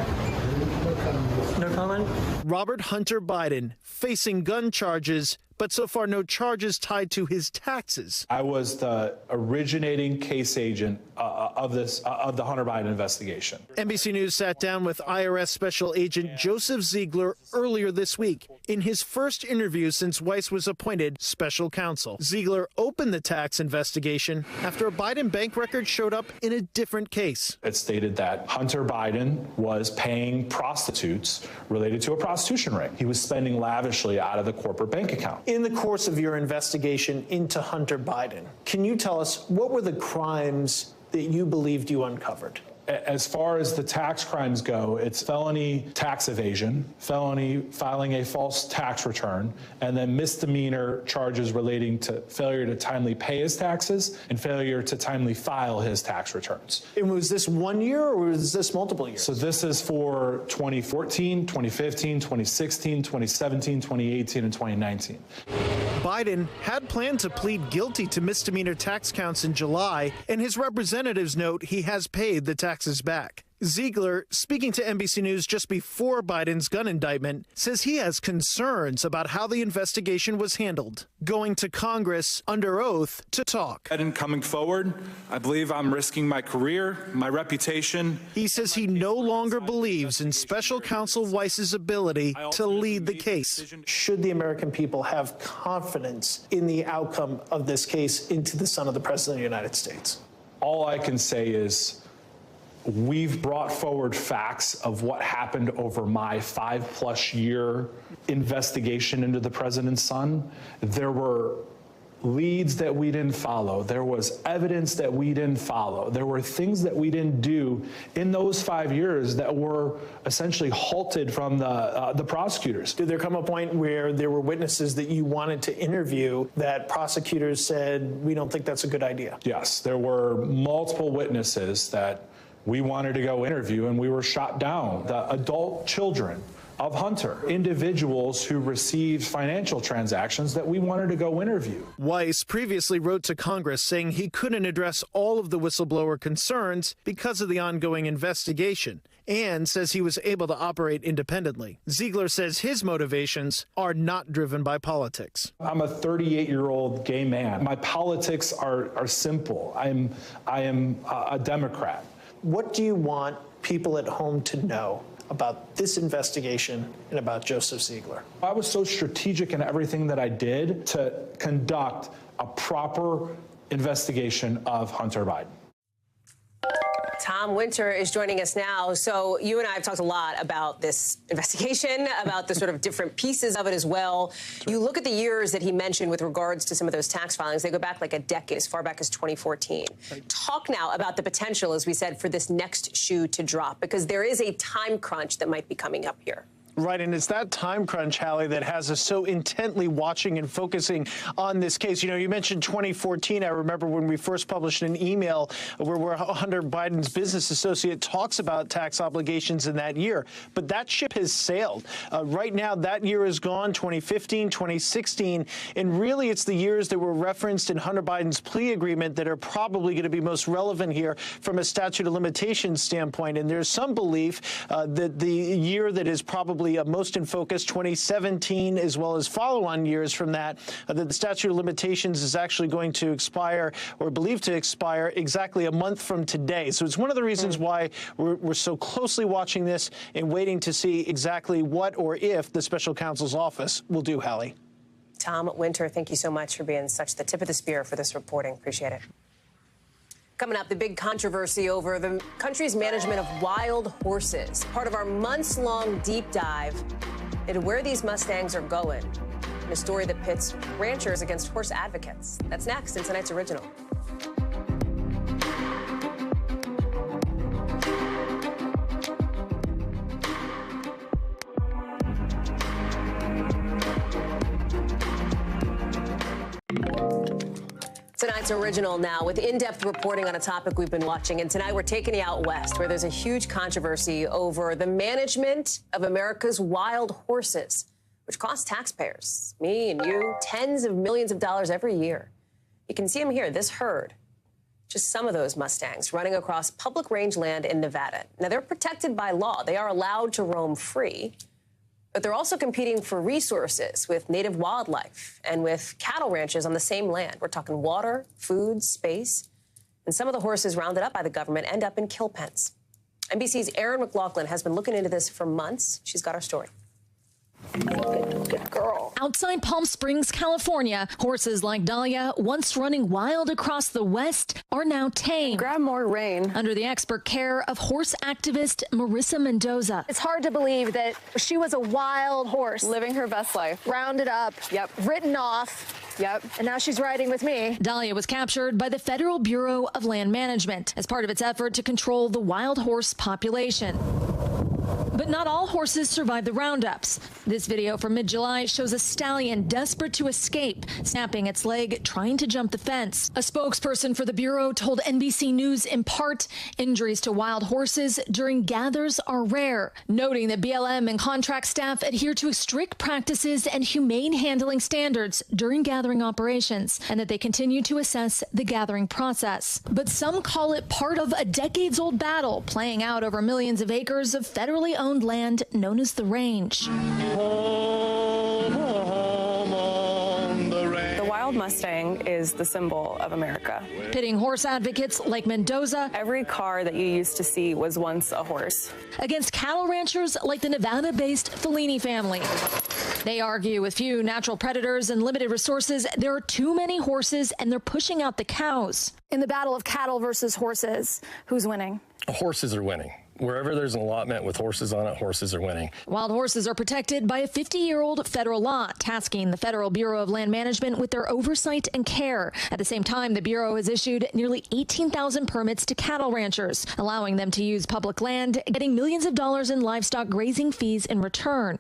No comment? Robert Hunter Biden facing gun charges, but so far no charges tied to his taxes. I was the originating case agent of the Hunter Biden investigation. NBC News sat down with IRS Special Agent Joseph Ziegler earlier this week in his first interview since Weiss was appointed special counsel. Ziegler opened the tax investigation after a Biden bank record showed up in a different case. It stated that Hunter Biden was paying prostitutes related to a prostitution ring. He was spending lavishly out of the corporate bank account. In the course of your investigation into Hunter Biden, can you tell us what were the crimes that you believed you uncovered? As far as the tax crimes go, it's felony tax evasion, felony filing a false tax return, and then misdemeanor charges relating to failure to timely pay his taxes and failure to timely file his tax returns. And was this 1 year or was this multiple years? So this is for 2014, 2015, 2016, 2017, 2018, and 2019. Biden had planned to plead guilty to misdemeanor tax counts in July, and his representatives note he has paid the taxes back. Ziegler, speaking to NBC News just before Biden's gun indictment, says he has concerns about how the investigation was handled, going to Congress under oath to talk. And coming forward, I believe I'm risking my career, my reputation. He says he no longer believes in Special Counsel Weiss's ability to lead the case. Should the American people have confidence in the outcome of this case into the son of the President of the United States? All I can say is we've brought forward facts of what happened over my 5+ year investigation into the president's son. There were leads that we didn't follow. There was evidence that we didn't follow. There were things that we didn't do in those 5 years that were essentially halted from the prosecutors. Did there come a point where there were witnesses that you wanted to interview that prosecutors said, we don't think that's a good idea? Yes, there were multiple witnesses that we wanted to go interview, and we were shot down. The adult children of Hunter, individuals who received financial transactions that we wanted to go interview. Weiss previously wrote to Congress saying he couldn't address all of the whistleblower concerns because of the ongoing investigation, and says he was able to operate independently. Ziegler says his motivations are not driven by politics. I'm a 38-year-old gay man. My politics are simple. I am a Democrat. What do you want people at home to know about this investigation and about Joseph Ziegler? I was so strategic in everything that I did to conduct a proper investigation of Hunter Biden. Tom Winter is joining us now. So you and I have talked a lot about this investigation, about the sort of different pieces of it as well. Sure. You look at the years that he mentioned with regards to some of those tax filings. They go back like a decade, as far back as 2014. Right. Talk now about the potential, as we said, for this next shoe to drop, because there is a time crunch that might be coming up here. Right, and it's that time crunch, Hallie, that has us so intently watching and focusing on this case. You know, you mentioned 2014. I remember when we first published an email where Hunter Biden's business associate talks about tax obligations in that year. But that ship has sailed. Right now, that year is gone, 2015, 2016. And really, it's the years that were referenced in Hunter Biden's plea agreement that are probably going to be most relevant here from a statute of limitations standpoint. And there's some belief that the year that is probably really most in focus, 2017, as well as follow-on years from that, that the statute of limitations is actually going to expire, or believed to expire, exactly a month from today. So it's one of the reasons why we're so closely watching this and waiting to see exactly what or if the special counsel's office will do, Hallie. Tom Winter, thank you so much for being such the tip of the spear for this reporting. Appreciate it. Coming up, the big controversy over the country's management of wild horses. Part of our months-long deep dive into where these Mustangs are going. In a story that pits ranchers against horse advocates. That's next in tonight's original. Tonight's original now with in-depth reporting on a topic we've been watching. And tonight we're taking you out west where there's a huge controversy over the management of America's wild horses, which cost taxpayers, me and you, tens of millions of dollars every year. You can see them here, this herd, just some of those Mustangs running across public range land in Nevada. Now, they're protected by law. They are allowed to roam free. But they're also competing for resources with native wildlife and with cattle ranches on the same land. We're talking water, food, space. And some of the horses rounded up by the government end up in kill pens. NBC's Erin McLaughlin has been looking into this for months. She's got our story. Good girl. Outside Palm Springs, California, horses like Dahlia, once running wild across the West, are now tame. Grab more rain. Under the expert care of horse activist Marissa Mendoza. It's hard to believe that she was a wild horse. Living her best life. Rounded up. Yep. Written off. Yep. And now she's riding with me. Dahlia was captured by the Federal Bureau of Land Management as part of its effort to control the wild horse population. But not all horses survive the roundups. This video from mid-July shows a stallion desperate to escape, snapping its leg, trying to jump the fence. A spokesperson for the Bureau told NBC News in part, injuries to wild horses during gathers are rare, noting that BLM and contract staff adhere to strict practices and humane handling standards during gathering operations, and that they continue to assess the gathering process. But some call it part of a decades-old battle playing out over millions of acres of federally owned land known as the Range. The wild Mustang is the symbol of America. Pitting horse advocates like Mendoza. Every car that you used to see was once a horse. Against cattle ranchers like the Nevada-based Fellini family. They argue with few natural predators and limited resources, there are too many horses and they're pushing out the cows. In the battle of cattle versus horses, who's winning? Horses are winning. Wherever there's an allotment with horses on it, horses are winning. Wild horses are protected by a 50-year-old federal law tasking the Federal Bureau of Land Management with their oversight and care. At the same time, the Bureau has issued nearly 18,000 permits to cattle ranchers, allowing them to use public land, getting millions of dollars in livestock grazing fees in return.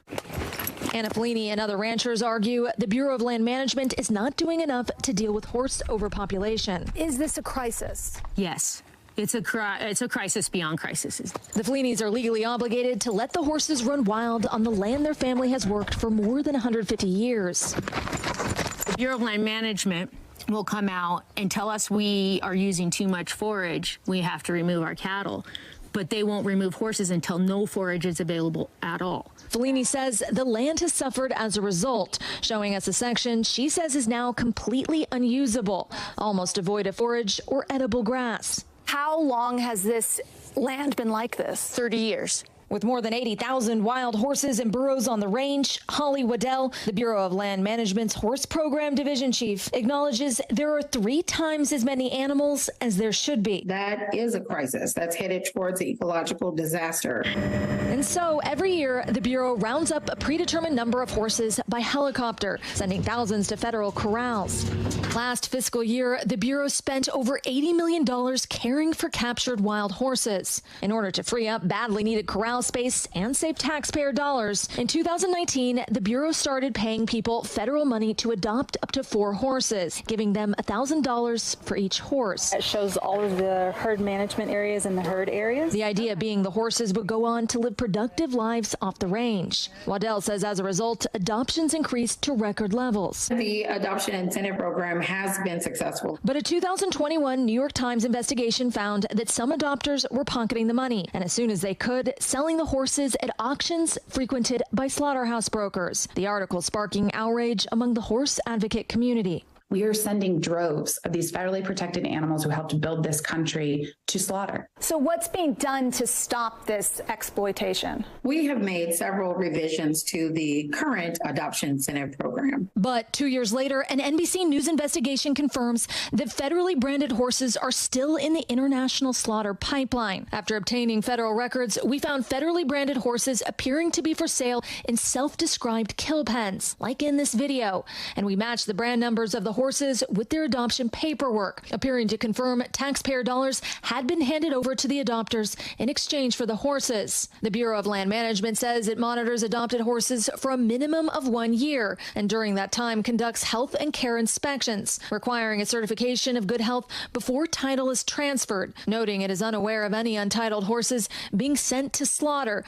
Anna Fellini and other ranchers argue the Bureau of Land Management is not doing enough to deal with horse overpopulation. Is this a crisis? Yes. It's a crisis beyond crises. The Fellinis are legally obligated to let the horses run wild on the land their family has worked for more than 150 years. The Bureau of Land Management will come out and tell us we are using too much forage. We have to remove our cattle. But they won't remove horses until no forage is available at all. Fellini says the land has suffered as a result, showing us a section she says is now completely unusable, almost devoid of forage or edible grass. How long has this land been like this? 30 years. With more than 80,000 wild horses and burros on the range, Hallie Waddell, the Bureau of Land Management's Horse Program Division Chief, acknowledges there are 3 times as many animals as there should be. That is a crisis that's headed towards ecological disaster. And so every year, the Bureau rounds up a predetermined number of horses by helicopter, sending thousands to federal corrals. Last fiscal year, the Bureau spent over $80 million caring for captured wild horses. In order to free up badly needed corral space and save taxpayer dollars, in 2019, the Bureau started paying people federal money to adopt up to 4 horses, giving them $1,000 for each horse. It shows all of the herd management areas and the herd areas. The idea being the horses would go on to live productive lives off the range. Waddell says as a result, adoptions increased to record levels. The adoption incentive program has been successful. But a 2021 New York Times investigation found that some adopters were pocketing the money, and as soon as they could, selling selling the horses at auctions frequented by slaughterhouse brokers. The article sparking outrage among the horse advocate community. We are sending droves of these federally protected animals who helped build this country to slaughter. So what's being done to stop this exploitation? We have made several revisions to the current adoption incentive program. But 2 years later, an NBC News investigation confirms that federally branded horses are still in the international slaughter pipeline. After obtaining federal records, we found federally branded horses appearing to be for sale in self-described kill pens, like in this video. And we matched the brand numbers of the horses with their adoption paperwork, appearing to confirm taxpayer dollars had been handed over to the adopters in exchange for the horses. The Bureau of Land Management says it monitors adopted horses for a minimum of 1 year, and during that time conducts health and care inspections, requiring a certification of good health before title is transferred, noting it is unaware of any untitled horses being sent to slaughter.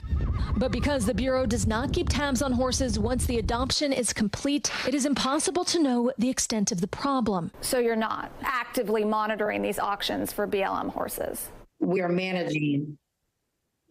But because the Bureau does not keep tabs on horses once the adoption is complete, it is impossible to know the extent of the problem. So you're not actively monitoring these auctions for BLM horses? We're managing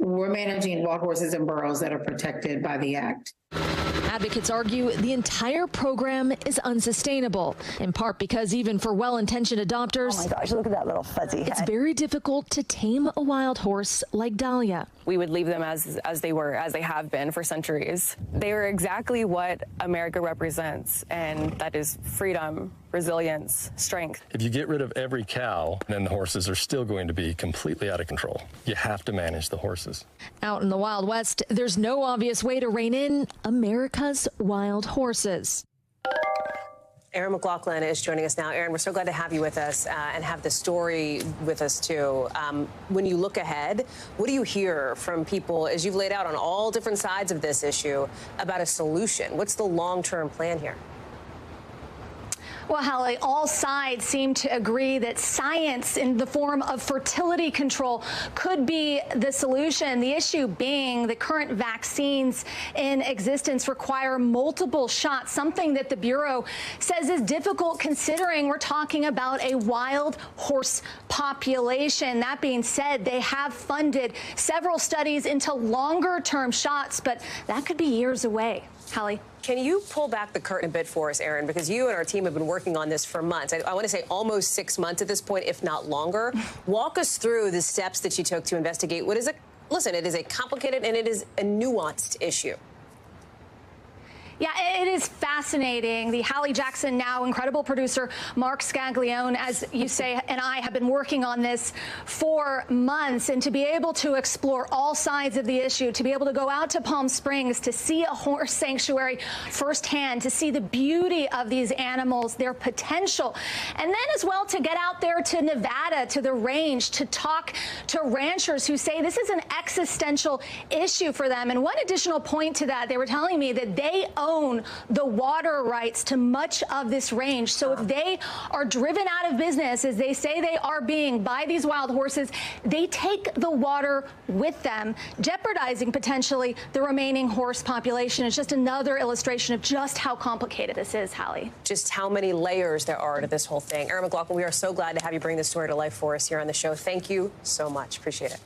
wild horses and burros that are protected by the Act. Advocates argue the entire program is unsustainable, in part because even for well-intentioned adopters, oh my gosh, look at that little fuzzy head. It's very difficult to tame a wild horse like Dahlia. We would leave them as they were, as they have been for centuries. They are exactly what America represents, and that is freedom, resilience, strength. If you get rid of every cow, then the horses are still going to be completely out of control. You have to manage the horses. Out in the Wild West, there's no obvious way to rein in America's wild horses. Erin McLaughlin is joining us now. Erin, we're so glad to have you with us and have the story with us, too. When you look ahead, what do you hear from people, as you've laid out on all different sides of this issue, about a solution? What's the long-term plan here? Well, Hallie, all sides seem to agree that science in the form of fertility control could be the solution. The issue being the current vaccines in existence require multiple shots, something that the Bureau says is difficult considering we're talking about a wild horse population. That being said, they have funded several studies into longer-term shots, but that could be years away. Hallie? Can you pull back the curtain a bit for us, Erin? Because you and our team have been working on this for months. I want to say almost 6 months at this point, if not longer. Walk us through the steps that you took to investigate what is a, listen, it is a complicated and it is a nuanced issue. Yeah, it is fascinating. The Hallie Jackson, now incredible producer, Mark Scaglione, as you say, and I have been working on this for months. And to be able to explore all sides of the issue, to be able to go out to Palm Springs, to see a horse sanctuary firsthand, to see the beauty of these animals, their potential, and then as well to get out there to Nevada, to the range, to talk to ranchers who say this is an existential issue for them. And one additional point to that, they were telling me that they own the water rights to much of this range. So if they are driven out of business, as they say they are being by these wild horses, they take the water with them, jeopardizing potentially the remaining horse population. It's just another illustration of just how complicated this is, Hallie. Just how many layers there are to this whole thing. Erin McLaughlin, we are so glad to have you bring this story to life for us here on the show. Thank you so much. Appreciate it.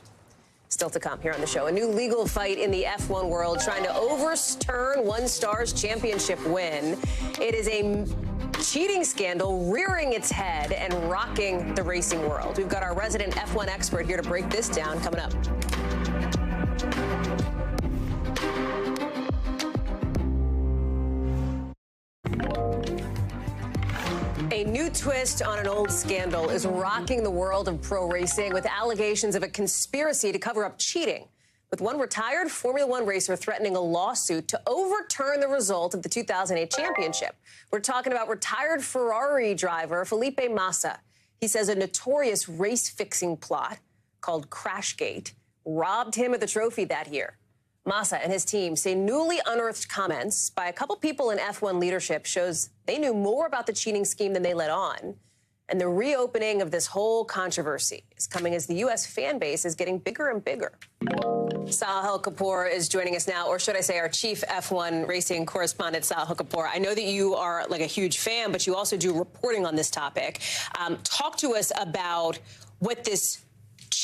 Still to come here on the show, a new legal fight in the F1 world trying to overturn one star's championship win. It is a cheating scandal rearing its head and rocking the racing world. We've got our resident F1 expert here to break this down coming up. A new twist on an old scandal is rocking the world of pro racing with allegations of a conspiracy to cover up cheating, with one retired Formula One racer threatening a lawsuit to overturn the result of the 2008 championship. We're talking about retired Ferrari driver Felipe Massa. He says a notorious race-fixing plot called Crashgate robbed him of the trophy that year. Massa and his team say newly unearthed comments by a couple people in F1 leadership shows they knew more about the cheating scheme than they let on. And the reopening of this whole controversy is coming as the U.S. fan base is getting bigger and bigger. Sahil Kapoor is joining us now, or should I say our chief F1 racing correspondent, Sahil Kapoor. I know that you are like a huge fan, but you also do reporting on this topic. Talk to us about what this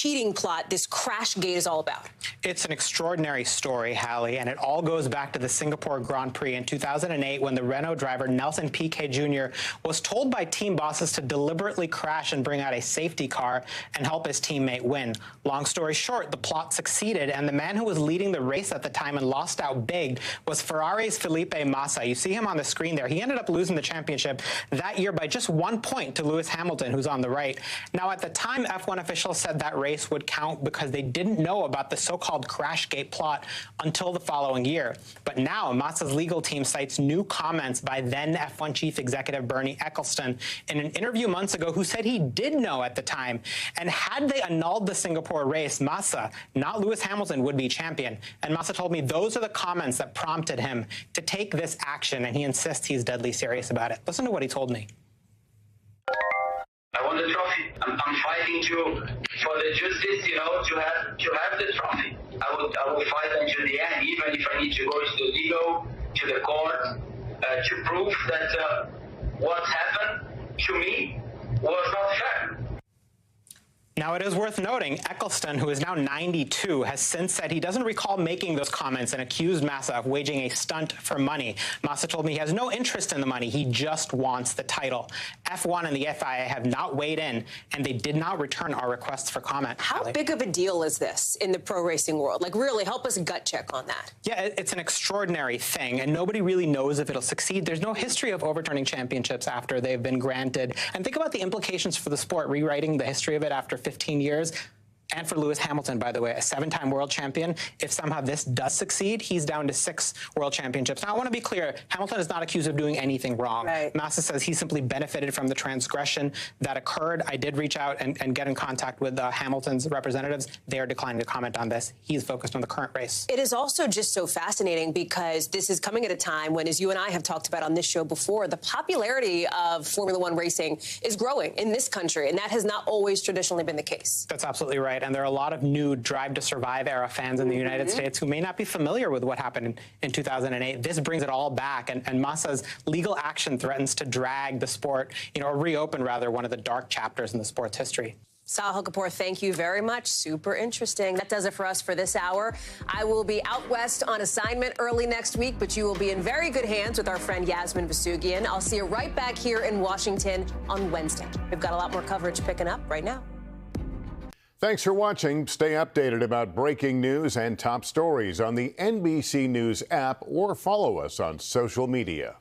cheating plot this crash gate is all about. It's an extraordinary story, Hallie, and it all goes back to the Singapore Grand Prix in 2008 when the Renault driver Nelson Piquet Jr. was told by team bosses to deliberately crash and bring out a safety car and help his teammate win. Long story short, the plot succeeded, and the man who was leading the race at the time and lost out big was Ferrari's Felipe Massa. You see him on the screen there. He ended up losing the championship that year by just 1 point to Lewis Hamilton, who's on the right. Now, at the time, F1 officials said that race would count because they didn't know about the so-called Crashgate plot until the following year. But now, Massa's legal team cites new comments by then F1 chief executive Bernie Ecclestone in an interview months ago, who said he did know at the time. And had they annulled the Singapore race, Massa, not Lewis Hamilton, would be champion. And Massa told me those are the comments that prompted him to take this action, and he insists he's deadly serious about it. Listen to what he told me. I want the trophy. I'm fighting for the justice, to have the trophy. I will fight until the end, even if I need to go to the legal, to the court, to prove that what happened to me was not fair. Now, it is worth noting, Ecclestone, who is now 92, has since said he doesn't recall making those comments and accused Massa of waging a stunt for money. Massa told me he has no interest in the money. He just wants the title. F1 and the FIA have not weighed in, and they did not return our requests for comment. How big of a deal is this in the pro racing world? Like, really, help us gut check on that. Yeah, it's an extraordinary thing, and nobody really knows if it'll succeed. There's no history of overturning championships after they've been granted. And think about the implications for the sport, rewriting the history of it after 15 years. And for Lewis Hamilton, by the way, a 7-time world champion. If somehow this does succeed, he's down to 6 world championships. Now, I want to be clear. Hamilton is not accused of doing anything wrong. Right. Massa says he simply benefited from the transgression that occurred. I did reach out and get in contact with Hamilton's representatives. They are declining to comment on this. He's focused on the current race. It is also just so fascinating because this is coming at a time when, as you and I have talked about on this show before, the popularity of Formula One racing is growing in this country, and that has not always traditionally been the case. That's absolutely right. And there are a lot of new Drive to Survive era fans in the United States who may not be familiar with what happened in 2008. This brings it all back, and Massa's legal action threatens to drag the sport, or reopen, rather, one of the dark chapters in the sport's history. Sahil Kapoor, thank you very much. Super interesting. That does it for us for this hour. I will be out west on assignment early next week, but you will be in very good hands with our friend Yasmin Vasugian. I'll see you right back here in Washington on Wednesday. We've got a lot more coverage picking up right now. Thanks for watching. Stay updated about breaking news and top stories on the NBC News app or follow us on social media.